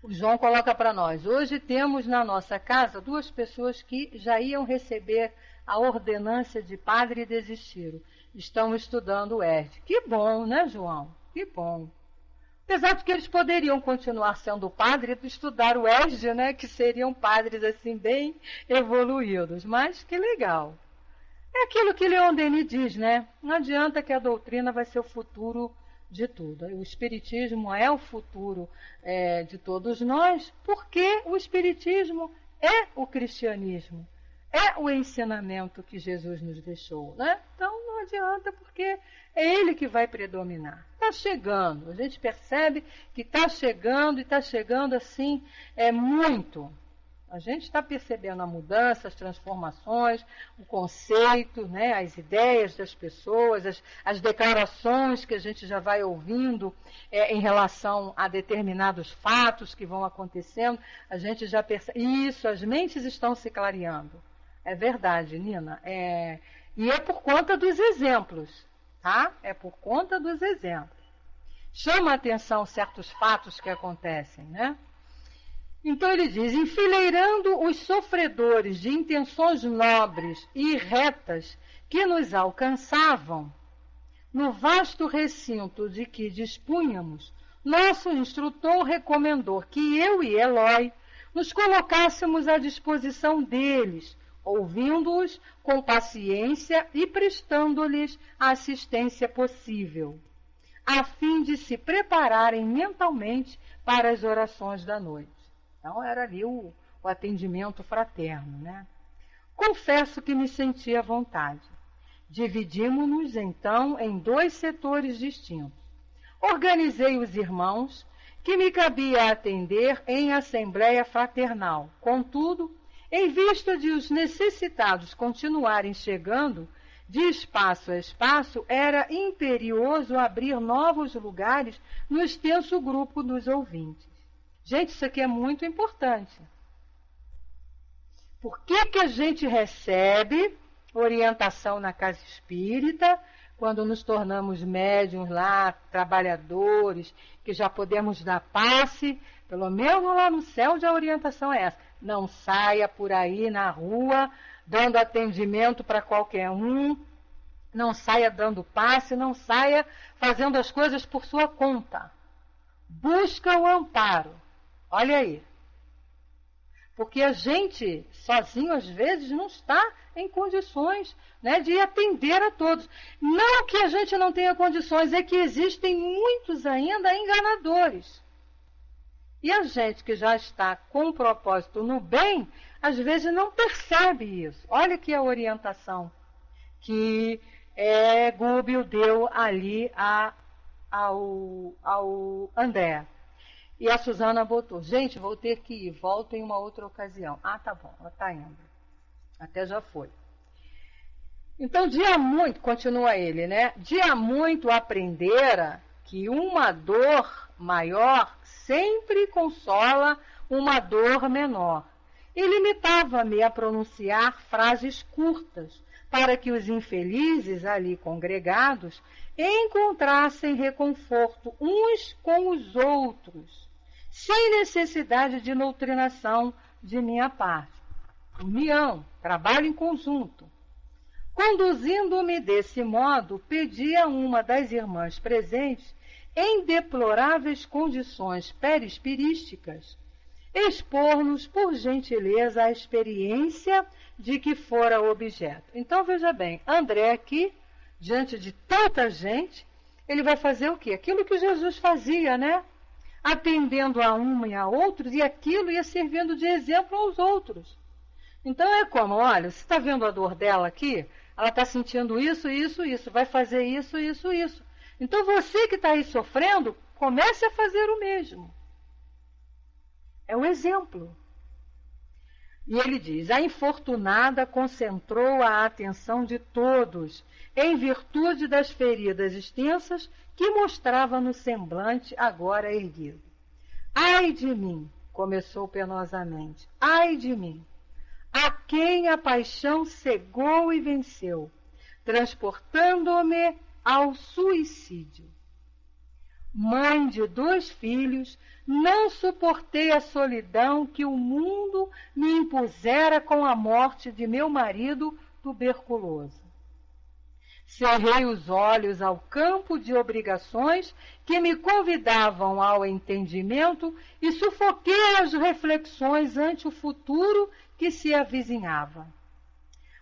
O João coloca para nós: hoje temos na nossa casa 2 pessoas que já iam receber a ordenança de padre e desistiram. Estão estudando o ERD. Que bom, né, João? Que bom. Apesar de que eles poderiam continuar sendo padre e estudar o ERD, né, que seriam padres assim bem evoluídos. Mas que legal. É aquilo que Leon Denis diz, né? Não adianta que a doutrina vai ser o futuro de tudo. O Espiritismo é o futuro de todos nós, porque o Espiritismo é o cristianismo, é o ensinamento que Jesus nos deixou, né? Então não adianta, porque é ele que vai predominar. Está chegando, a gente percebe que está chegando e está chegando assim, muito. A gente está percebendo a mudança, as transformações, o conceito, né, as ideias das pessoas, as declarações que a gente já vai ouvindo em relação a determinados fatos que vão acontecendo. A gente já percebe isso, as mentes estão se clareando. É verdade, Nina. E é por conta dos exemplos, tá? É por conta dos exemplos. Chama a atenção certos fatos que acontecem, né? Então ele diz: enfileirando os sofredores de intenções nobres e retas que nos alcançavam, no vasto recinto de que dispunhamos, nosso instrutor recomendou que eu e Eloy nos colocássemos à disposição deles, ouvindo-os com paciência e prestando-lhes a assistência possível, a fim de se prepararem mentalmente para as orações da noite. Então era ali o atendimento fraterno, né? Confesso que me senti à vontade. Dividimos-nos então em 2 setores distintos. Organizei os irmãos, que me cabia atender em assembleia fraternal. Contudo, em vista de os necessitados continuarem chegando, de espaço a espaço, era imperioso abrir novos lugares no extenso grupo dos ouvintes. Gente, isso aqui é muito importante. Por que a gente recebe orientação na casa espírita, quando nos tornamos médiuns lá, trabalhadores, que já podemos dar passe? Pelo menos lá no céu a orientação é essa: não saia por aí na rua dando atendimento para qualquer um, não saia dando passe, não saia fazendo as coisas por sua conta. Busca o amparo. Olha aí. Porque a gente, sozinho, às vezes, não está em condições, né, de atender a todos. Não que a gente não tenha condições, é que existem muitos ainda enganadores. E a gente que já está com um propósito no bem, às vezes não percebe isso. Olha aqui a orientação que Gubbio deu ali ao André. E a Suzana botou: gente, vou ter que ir, volto em uma outra ocasião. Ah, tá bom, ela está indo. Até já foi. Então, dia muito, continua ele, né? Dia muito aprendera que uma dor maior sempre consola uma dor menor. E limitava-me a pronunciar frases curtas, para que os infelizes ali congregados encontrassem reconforto uns com os outros, sem necessidade de doutrinação de minha parte. União, trabalho em conjunto. Conduzindo-me desse modo, pedi a uma das irmãs presentes, em deploráveis condições perispirísticas, expor-nos, por gentileza, a experiência de que fora objeto. Então, veja bem, André aqui, diante de tanta gente, ele vai fazer o quê? Aquilo que Jesus fazia, né? Atendendo a uma e a outros, e aquilo ia servindo de exemplo aos outros. Então é como, olha, você está vendo a dor dela aqui? Ela está sentindo isso, isso, isso, vai fazer isso, isso, isso. Então você que está aí sofrendo, comece a fazer o mesmo. É o exemplo. E ele diz: a infortunada concentrou a atenção de todos, em virtude das feridas extensas que mostrava no semblante agora erguido. Ai de mim, começou penosamente, ai de mim, a quem a paixão cegou e venceu, transportando-me ao suicídio. Mãe de 2 filhos, não suportei a solidão que o mundo me impusera com a morte de meu marido tuberculoso. Cerrei os olhos ao campo de obrigações que me convidavam ao entendimento e sufoquei as reflexões ante o futuro que se avizinhava.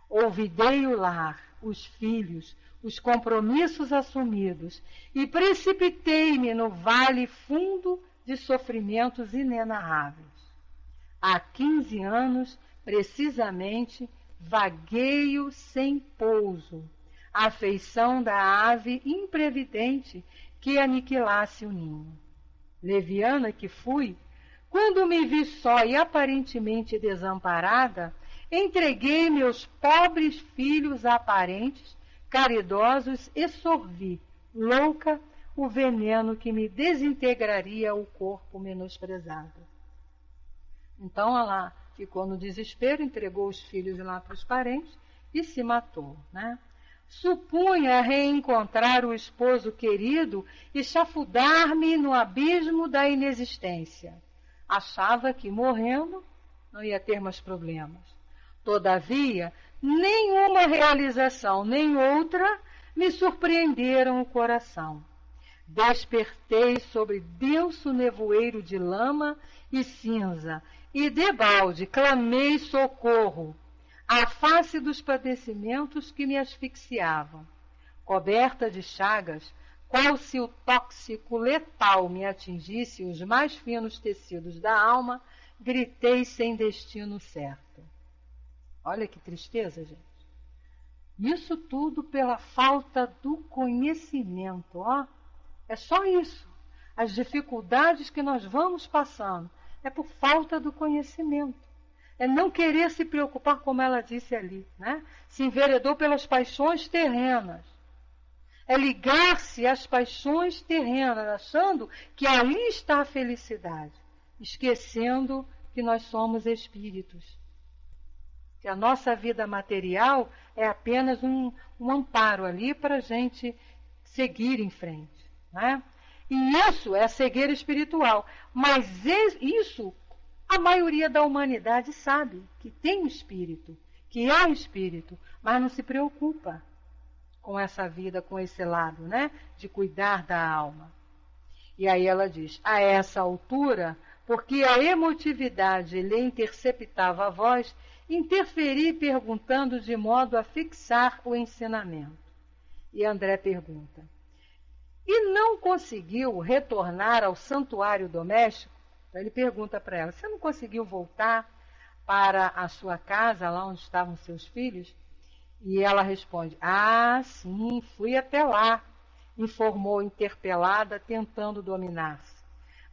Olvidei o lar, os filhos, os compromissos assumidos e precipitei-me no vale fundo de sofrimentos inenarráveis. Há 15 anos, precisamente, vagueio sem pouso, à feição da ave imprevidente que aniquilasse o ninho. Leviana que fui, quando me vi só e aparentemente desamparada, entreguei meus pobres filhos a parentes caridosos e sorvi, louca, o veneno que me desintegraria o corpo menosprezado. Então ela ficou no desespero, entregou os filhos lá para os parentes e se matou, né? Supunha reencontrar o esposo querido e chafurdar-me no abismo da inexistência. Achava que, morrendo, não ia ter mais problemas. Todavia, nenhuma realização, nem outra, me surpreenderam o coração. Despertei sobre denso nevoeiro de lama e cinza, e debalde clamei socorro, à face dos padecimentos que me asfixiavam. Coberta de chagas, qual se o tóxico letal me atingisse os mais finos tecidos da alma, gritei sem destino certo. Olha que tristeza, gente. Isso tudo pela falta do conhecimento, ó. É só isso. As dificuldades que nós vamos passando é por falta do conhecimento. É não querer se preocupar, como ela disse ali, né? Se enveredou pelas paixões terrenas. É ligar-se às paixões terrenas, achando que ali está a felicidade, esquecendo que nós somos espíritos. Que a nossa vida material é apenas um amparo ali para a gente seguir em frente, né? E isso é a cegueira espiritual. Mas isso a maioria da humanidade sabe, que tem um espírito, que é espírito, mas não se preocupa com essa vida, com esse lado, né? De cuidar da alma. E aí ela diz, a essa altura, porque a emotividade lhe interceptava a voz, interferi perguntando de modo a fixar o ensinamento. E André pergunta, e não conseguiu retornar ao santuário doméstico? Então ele pergunta para ela, você não conseguiu voltar para a sua casa, lá onde estavam seus filhos? E ela responde, ah, sim, fui até lá, informou interpelada, tentando dominar-se.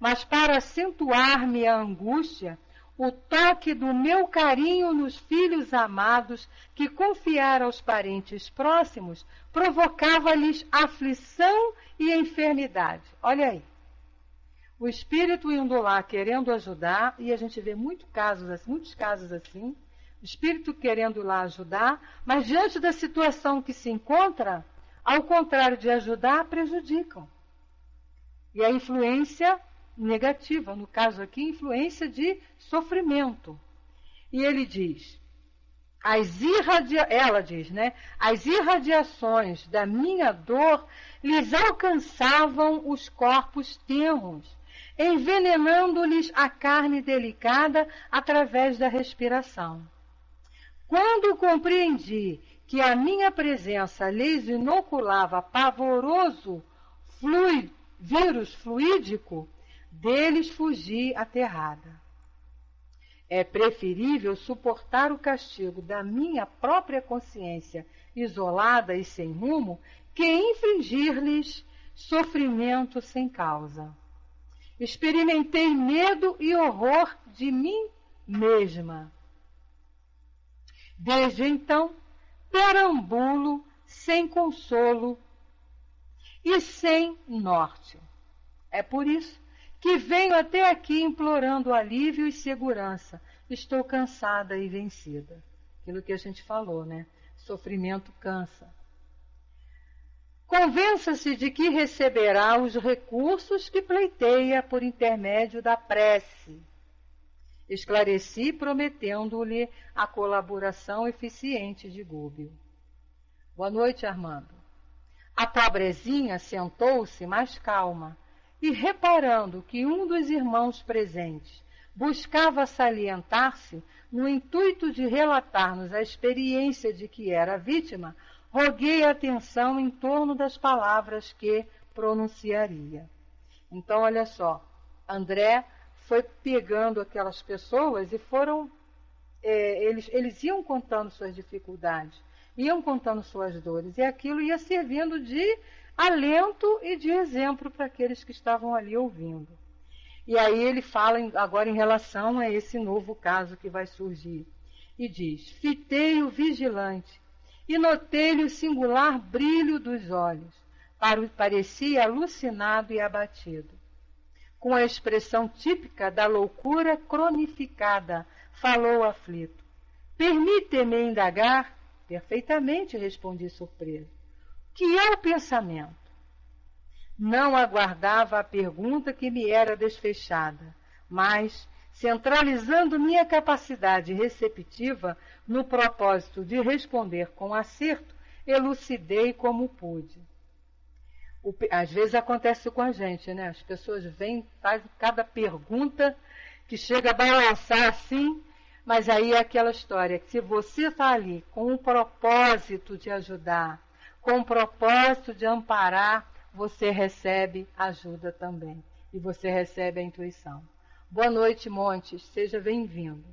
Mas para acentuar-me a angústia, o toque do meu carinho nos filhos amados, que confiara aos parentes próximos, provocava-lhes aflição e enfermidade. Olha aí. O espírito indo lá querendo ajudar, e a gente vê muitos casos assim, o espírito querendo ir lá ajudar, mas diante da situação que se encontra, ao contrário de ajudar, prejudicam. E a influência negativa, no caso aqui, influência de sofrimento. E ele diz, ela diz, né? As irradiações da minha dor lhes alcançavam os corpos tenros, envenenando-lhes a carne delicada através da respiração. Quando compreendi que a minha presença lhes inoculava pavoroso vírus fluídico, deles fugi aterrada. É preferível suportar o castigo da minha própria consciência isolada e sem rumo que infligir-lhes sofrimento sem causa. Experimentei medo e horror de mim mesma. Desde então, perambulo sem consolo e sem norte. É por isso que venho até aqui implorando alívio e segurança. Estou cansada e vencida. Aquilo que a gente falou, né? Sofrimento cansa. Convença-se de que receberá os recursos que pleiteia por intermédio da prece. Esclareci, prometendo-lhe a colaboração eficiente de Gúbio. Boa noite, Armando. A pobrezinha sentou-se mais calma e, reparando que um dos irmãos presentes buscava salientar-se no intuito de relatar-nos a experiência de que era vítima, roguei atenção em torno das palavras que pronunciaria. Então, olha só, André foi pegando aquelas pessoas e foram... eles iam contando suas dificuldades, iam contando suas dores, e aquilo ia servindo de alento e de exemplo para aqueles que estavam ali ouvindo. E aí ele fala agora em relação a esse novo caso que vai surgir. E diz: fitei-o vigilante e notei-lhe o singular brilho dos olhos. Parecia alucinado e abatido. Com a expressão típica da loucura cronificada, falou aflito. Permite-me indagar? Perfeitamente, respondi surpreso. Que é o pensamento? Não aguardava a pergunta que me era desfechada, mas, centralizando minha capacidade receptiva no propósito de responder com acerto, elucidei como pude. Às vezes acontece com a gente, né? As pessoas vêm, fazem cada pergunta que chega a balançar assim, mas aí é aquela história, que se você está ali com o propósito de ajudar, com o propósito de amparar, você recebe ajuda também. E você recebe a intuição. Boa noite, Montes. Seja bem-vindo.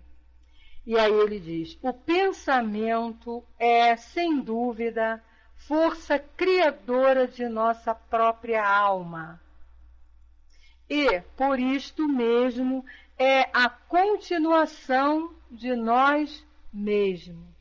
E aí ele diz: o pensamento é, sem dúvida, força criadora de nossa própria alma. E, por isto mesmo, é a continuação de nós mesmos.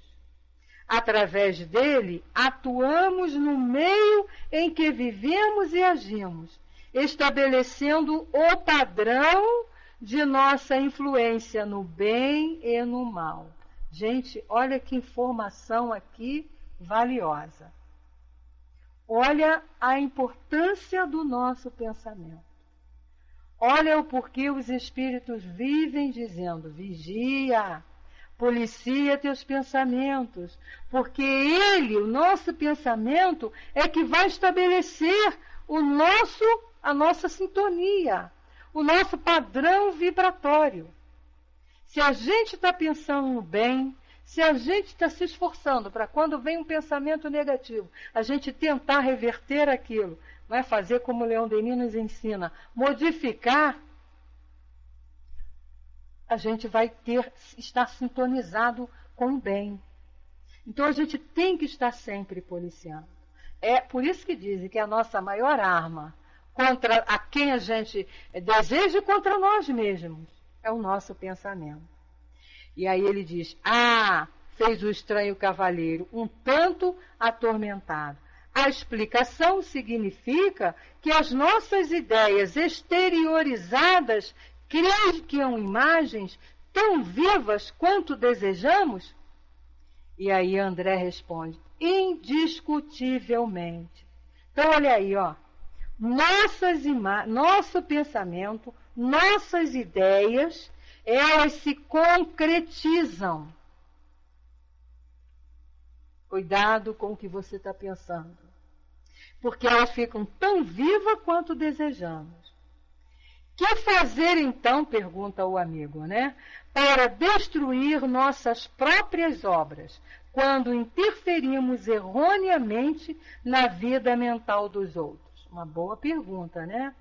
Através dele, atuamos no meio em que vivemos e agimos, estabelecendo o padrão de nossa influência no bem e no mal. Gente, olha que informação aqui valiosa. Olha a importância do nosso pensamento. Olha o porquê os espíritos vivem dizendo: vigia, policia teus pensamentos, porque ele, o nosso pensamento, é que vai estabelecer a nossa sintonia, o nosso padrão vibratório. Se a gente está pensando no bem, se a gente está se esforçando para quando vem um pensamento negativo, a gente tentar reverter aquilo, não é fazer como o Leon Denis nos ensina, modificar, a gente vai estar sintonizado com o bem. Então a gente tem que estar sempre policiando. É por isso que dizem que a nossa maior arma contra a quem a gente deseja e contra nós mesmos é o nosso pensamento. E aí ele diz: fez o estranho cavalheiro, um tanto atormentado. A explicação significa que as nossas ideias exteriorizadas criam imagens tão vivas quanto desejamos? E aí André responde: indiscutivelmente. Então olha aí, ó. Nosso pensamento, nossas ideias, elas se concretizam. Cuidado com o que você está pensando, porque elas ficam tão vivas quanto desejamos. Que fazer então, pergunta o amigo, né, para destruir nossas próprias obras, quando interferimos erroneamente na vida mental dos outros? Uma boa pergunta, né?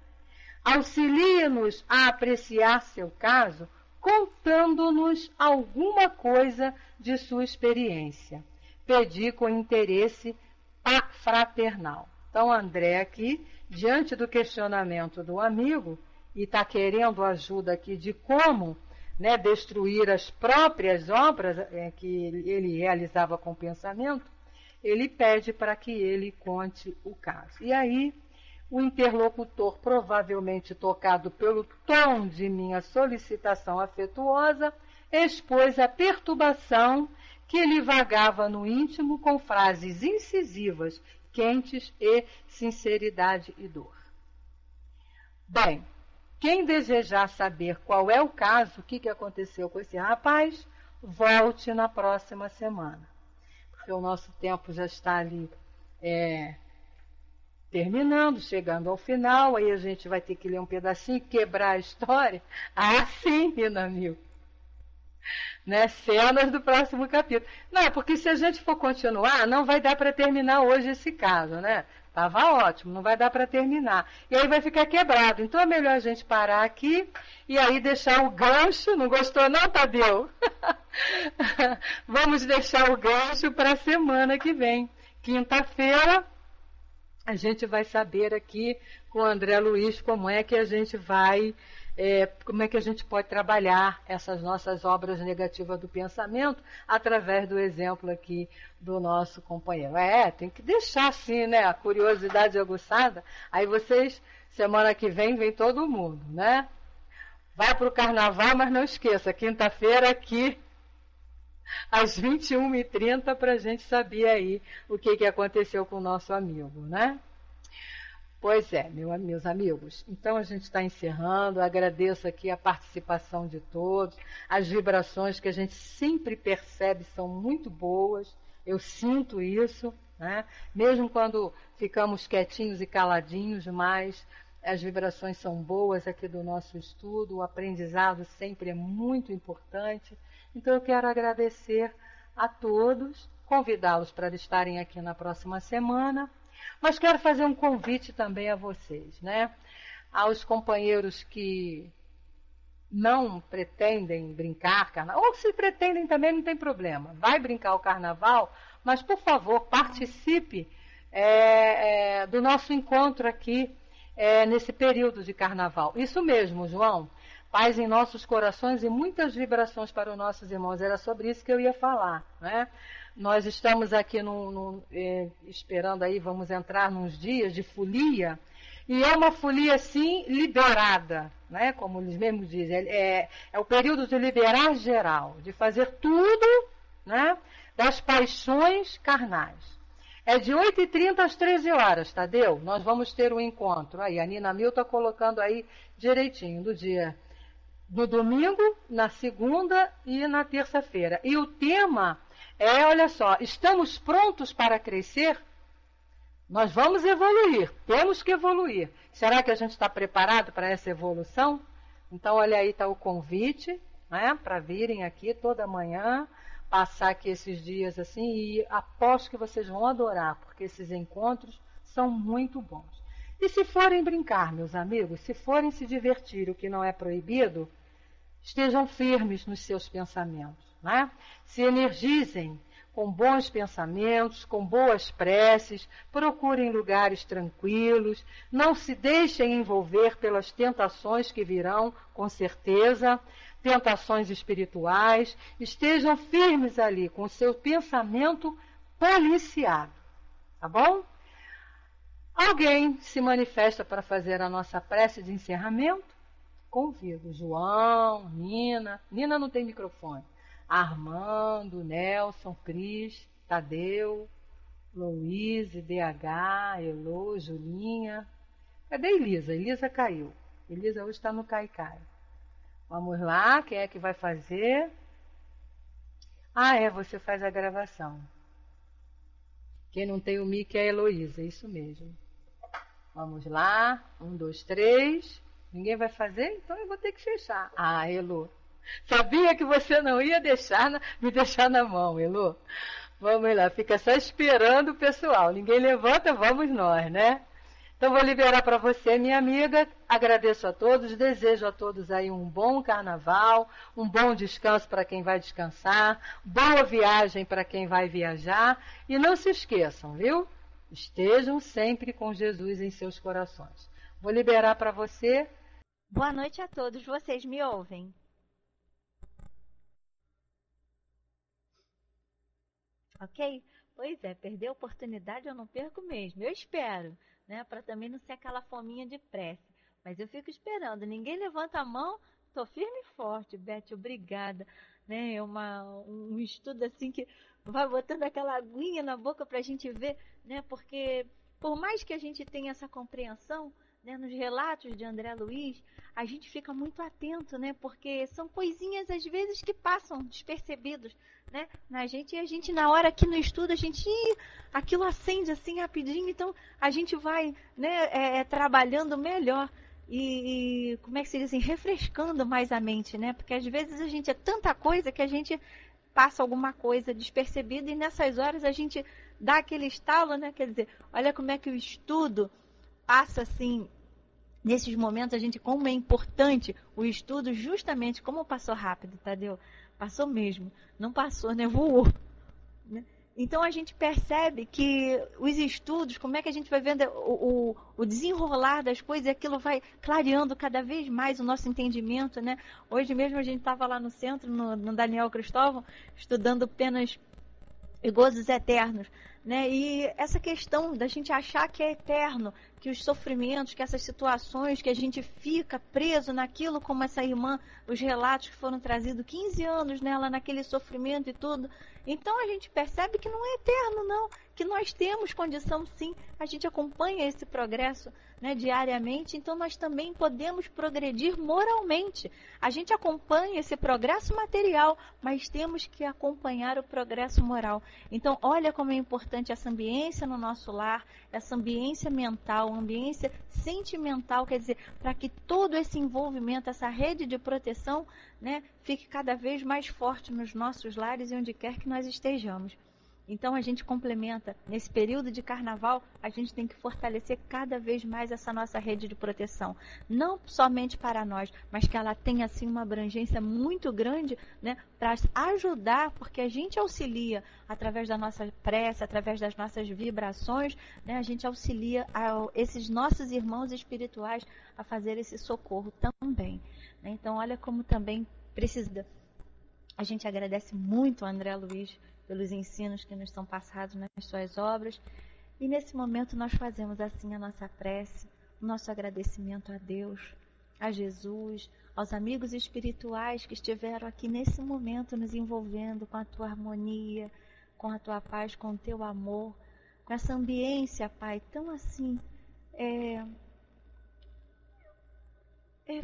Auxilie-nos a apreciar seu caso, contando-nos alguma coisa de sua experiência. Pedi com interesse fraternal. Então, André aqui, diante do questionamento do amigo, e está querendo ajuda aqui de como né, destruir as próprias obras que ele realizava com o pensamento, ele pede para que ele conte o caso. E aí, o interlocutor, provavelmente tocado pelo tom de minha solicitação afetuosa, expôs a perturbação que lhe vagava no íntimo com frases incisivas, quentes e sinceridade e dor. Bem, quem desejar saber qual é o caso, o que aconteceu com esse rapaz, volte na próxima semana. Porque o nosso tempo já está ali terminando, chegando ao final, aí a gente vai ter que ler um pedacinho, quebrar a história. Ah, sim, meu amigo. Né? Cenas do próximo capítulo. Não, porque se a gente for continuar, não vai dar para terminar hoje esse caso, né? Tava ótimo, não vai dar para terminar. E aí vai ficar quebrado. Então é melhor a gente parar aqui e aí deixar o gancho. Não gostou não, Tadeu? Vamos deixar o gancho para a semana que vem. Quinta-feira, a gente vai saber aqui com o André Luiz como é que a gente vai... como é que a gente pode trabalhar essas nossas obras negativas do pensamento através do exemplo aqui do nosso companheiro. Tem que deixar assim, né, a curiosidade aguçada. Aí vocês, semana que vem todo mundo, né? Vai para o carnaval, mas não esqueça, quinta-feira aqui, às 21h30, para a gente saber aí o que aconteceu com o nosso amigo, né? Pois é, meus amigos. Então a gente está encerrando. Agradeço aqui a participação de todos. As vibrações que a gente sempre percebe são muito boas. Eu sinto isso, né? Mesmo quando ficamos quietinhos e caladinhos, mas as vibrações são boas aqui do nosso estudo. O aprendizado sempre é muito importante. Então eu quero agradecer a todos, convidá-los para estarem aqui na próxima semana. Mas quero fazer um convite também a vocês, né? Aos companheiros que não pretendem brincar carnaval, ou se pretendem também não tem problema, vai brincar o carnaval, mas por favor participe do nosso encontro aqui nesse período de carnaval. Isso mesmo, João, paz em nossos corações e muitas vibrações para os nossos irmãos, era sobre isso que eu ia falar, né? Nós estamos aqui esperando aí, vamos entrar nos dias de folia, e é uma folia, assim, liberada, né? Como eles mesmos dizem, é o período de liberar geral, de fazer tudo, né? Das paixões carnais. É de 8h30 às 13h, Tadeu? Nós vamos ter um encontro. Aí, a Nina Mil está colocando aí direitinho, no domingo, na segunda e na terça-feira. E o tema... olha só, estamos prontos para crescer? Nós vamos evoluir, temos que evoluir. Será que a gente está preparado para essa evolução? Então, olha aí, está o convite, né, para virem aqui toda manhã, passar aqui esses dias assim, e aposto que vocês vão adorar, porque esses encontros são muito bons. E se forem brincar, meus amigos, se forem se divertir, o que não é proibido, estejam firmes nos seus pensamentos. Né? Se energizem com bons pensamentos, com boas preces, procurem lugares tranquilos, não se deixem envolver pelas tentações que virão, com certeza, tentações espirituais, estejam firmes ali com o seu pensamento policiado, tá bom? Alguém se manifesta para fazer a nossa prece de encerramento? Convido, João, Nina não tem microfone. Armando, Nelson, Cris, Tadeu, Louise, DH, Elô, Julinha. Cadê Elisa? Elisa caiu. Elisa hoje está no Caicai. Vamos lá, quem é que vai fazer? Você faz a gravação. Quem não tem o mic é a Heloísa, isso mesmo. Vamos lá, 1, 2, 3. Ninguém vai fazer? Então eu vou ter que fechar. Elô. Sabia que você não ia me deixar na mão, Elô. Vamos lá, fica só esperando o pessoal. Ninguém levanta, vamos nós, né? Então vou liberar para você, minha amiga. Agradeço a todos, desejo a todos aí um bom carnaval, um bom descanso para quem vai descansar, boa viagem para quem vai viajar. E não se esqueçam, viu? Estejam sempre com Jesus em seus corações. Vou liberar para você. Boa noite a todos, vocês me ouvem? Ok? Pois é, perder a oportunidade eu não perco mesmo. Eu espero, né? Para também não ser aquela fominha de prece. Mas eu fico esperando. Ninguém levanta a mão, tô firme e forte. Beth, obrigada. Né? É um estudo assim que vai botando aquela aguinha na boca para a gente ver, né? Porque por mais que a gente tenha essa compreensão, né, nos relatos de André Luiz, a gente fica muito atento, né? Porque são coisinhas às vezes que passam despercebidos, né, na gente, e a gente na hora aqui no estudo, a gente, aquilo acende assim rapidinho, então a gente vai, né, trabalhando melhor e como é que se diz assim, refrescando mais a mente, né? Porque às vezes a gente é tanta coisa que a gente passa alguma coisa despercebida e nessas horas a gente dá aquele estalo, né? Quer dizer, olha como é que o estudo passa assim, nesses momentos a gente, como é importante o estudo, justamente como passou rápido, Tadeu? Passou mesmo, não passou, né? Voou. Né? Então a gente percebe que os estudos, como é que a gente vai vendo o desenrolar das coisas, e aquilo vai clareando cada vez mais o nosso entendimento, né? Hoje mesmo a gente estava lá no centro, no Daniel Cristóvão, estudando penas e gozos eternos, né? E essa questão da gente achar que é eterno, que os sofrimentos, que essas situações, que a gente fica preso naquilo, como essa irmã, os relatos que foram trazidos, 15 anos nela, naquele sofrimento e tudo. Então a gente percebe que não é eterno, não, que nós temos condição sim, a gente acompanha esse progresso, né, diariamente, então nós também podemos progredir moralmente. A gente acompanha esse progresso material, mas temos que acompanhar o progresso moral. Então, olha como é importante essa ambiência no nosso lar, essa ambiência mental, ambiência sentimental, quer dizer, para que todo esse envolvimento, essa rede de proteção, né, fique cada vez mais forte nos nossos lares e onde quer que nós estejamos. Então a gente complementa, nesse período de carnaval, a gente tem que fortalecer cada vez mais essa nossa rede de proteção. Não somente para nós, mas que ela tenha assim uma abrangência muito grande, né, para ajudar, porque a gente auxilia através da nossa prece, através das nossas vibrações, né, a gente auxilia esses nossos irmãos espirituais a fazer esse socorro também. Né? Então olha como também precisa. A gente agradece muito ao André Luiz pelos ensinos que nos são passados nas suas obras. E nesse momento nós fazemos assim a nossa prece, o nosso agradecimento a Deus, a Jesus, aos amigos espirituais que estiveram aqui nesse momento nos envolvendo com a tua harmonia, com a tua paz, com o teu amor, com essa ambiência, Pai, tão assim,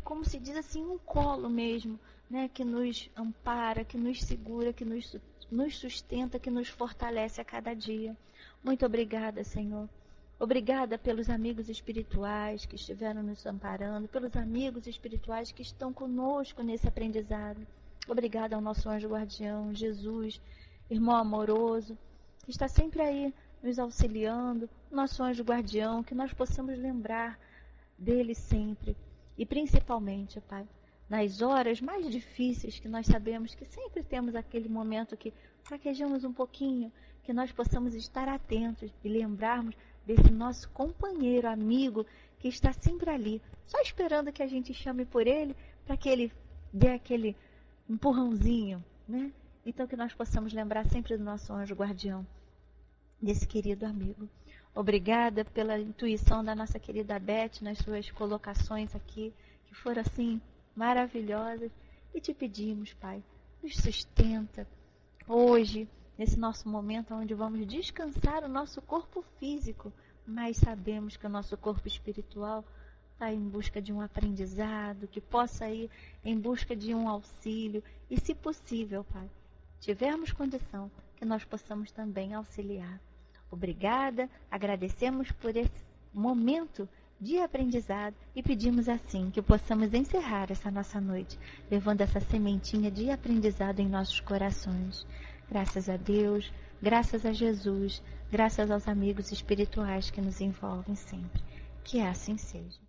como se diz assim, um colo mesmo, né, que nos ampara, que nos segura, que nos sustenta, que nos fortalece a cada dia. Muito obrigada, Senhor. Obrigada pelos amigos espirituais que estiveram nos amparando, pelos amigos espirituais que estão conosco nesse aprendizado. Obrigada ao nosso anjo guardião, Jesus, irmão amoroso, que está sempre aí nos auxiliando, nosso anjo guardião, que nós possamos lembrar dele sempre. E principalmente, Pai, nas horas mais difíceis que nós sabemos que sempre temos aquele momento que fraquejamos um pouquinho, que nós possamos estar atentos e lembrarmos desse nosso companheiro, amigo, que está sempre ali, só esperando que a gente chame por ele, para que ele dê aquele empurrãozinho, né? Então que nós possamos lembrar sempre do nosso anjo guardião, desse querido amigo. Obrigada pela intuição da nossa querida Beth nas suas colocações aqui, que foram assim maravilhosas. E te pedimos, Pai, nos sustenta hoje, nesse nosso momento onde vamos descansar o nosso corpo físico, mas sabemos que o nosso corpo espiritual está em busca de um aprendizado, que possa ir em busca de um auxílio. E se possível, Pai, tivermos condição, que nós possamos também auxiliar. Obrigada, agradecemos por esse momento de aprendizado e pedimos assim que possamos encerrar essa nossa noite, levando essa sementinha de aprendizado em nossos corações. Graças a Deus, graças a Jesus, graças aos amigos espirituais que nos envolvem sempre. Que assim seja.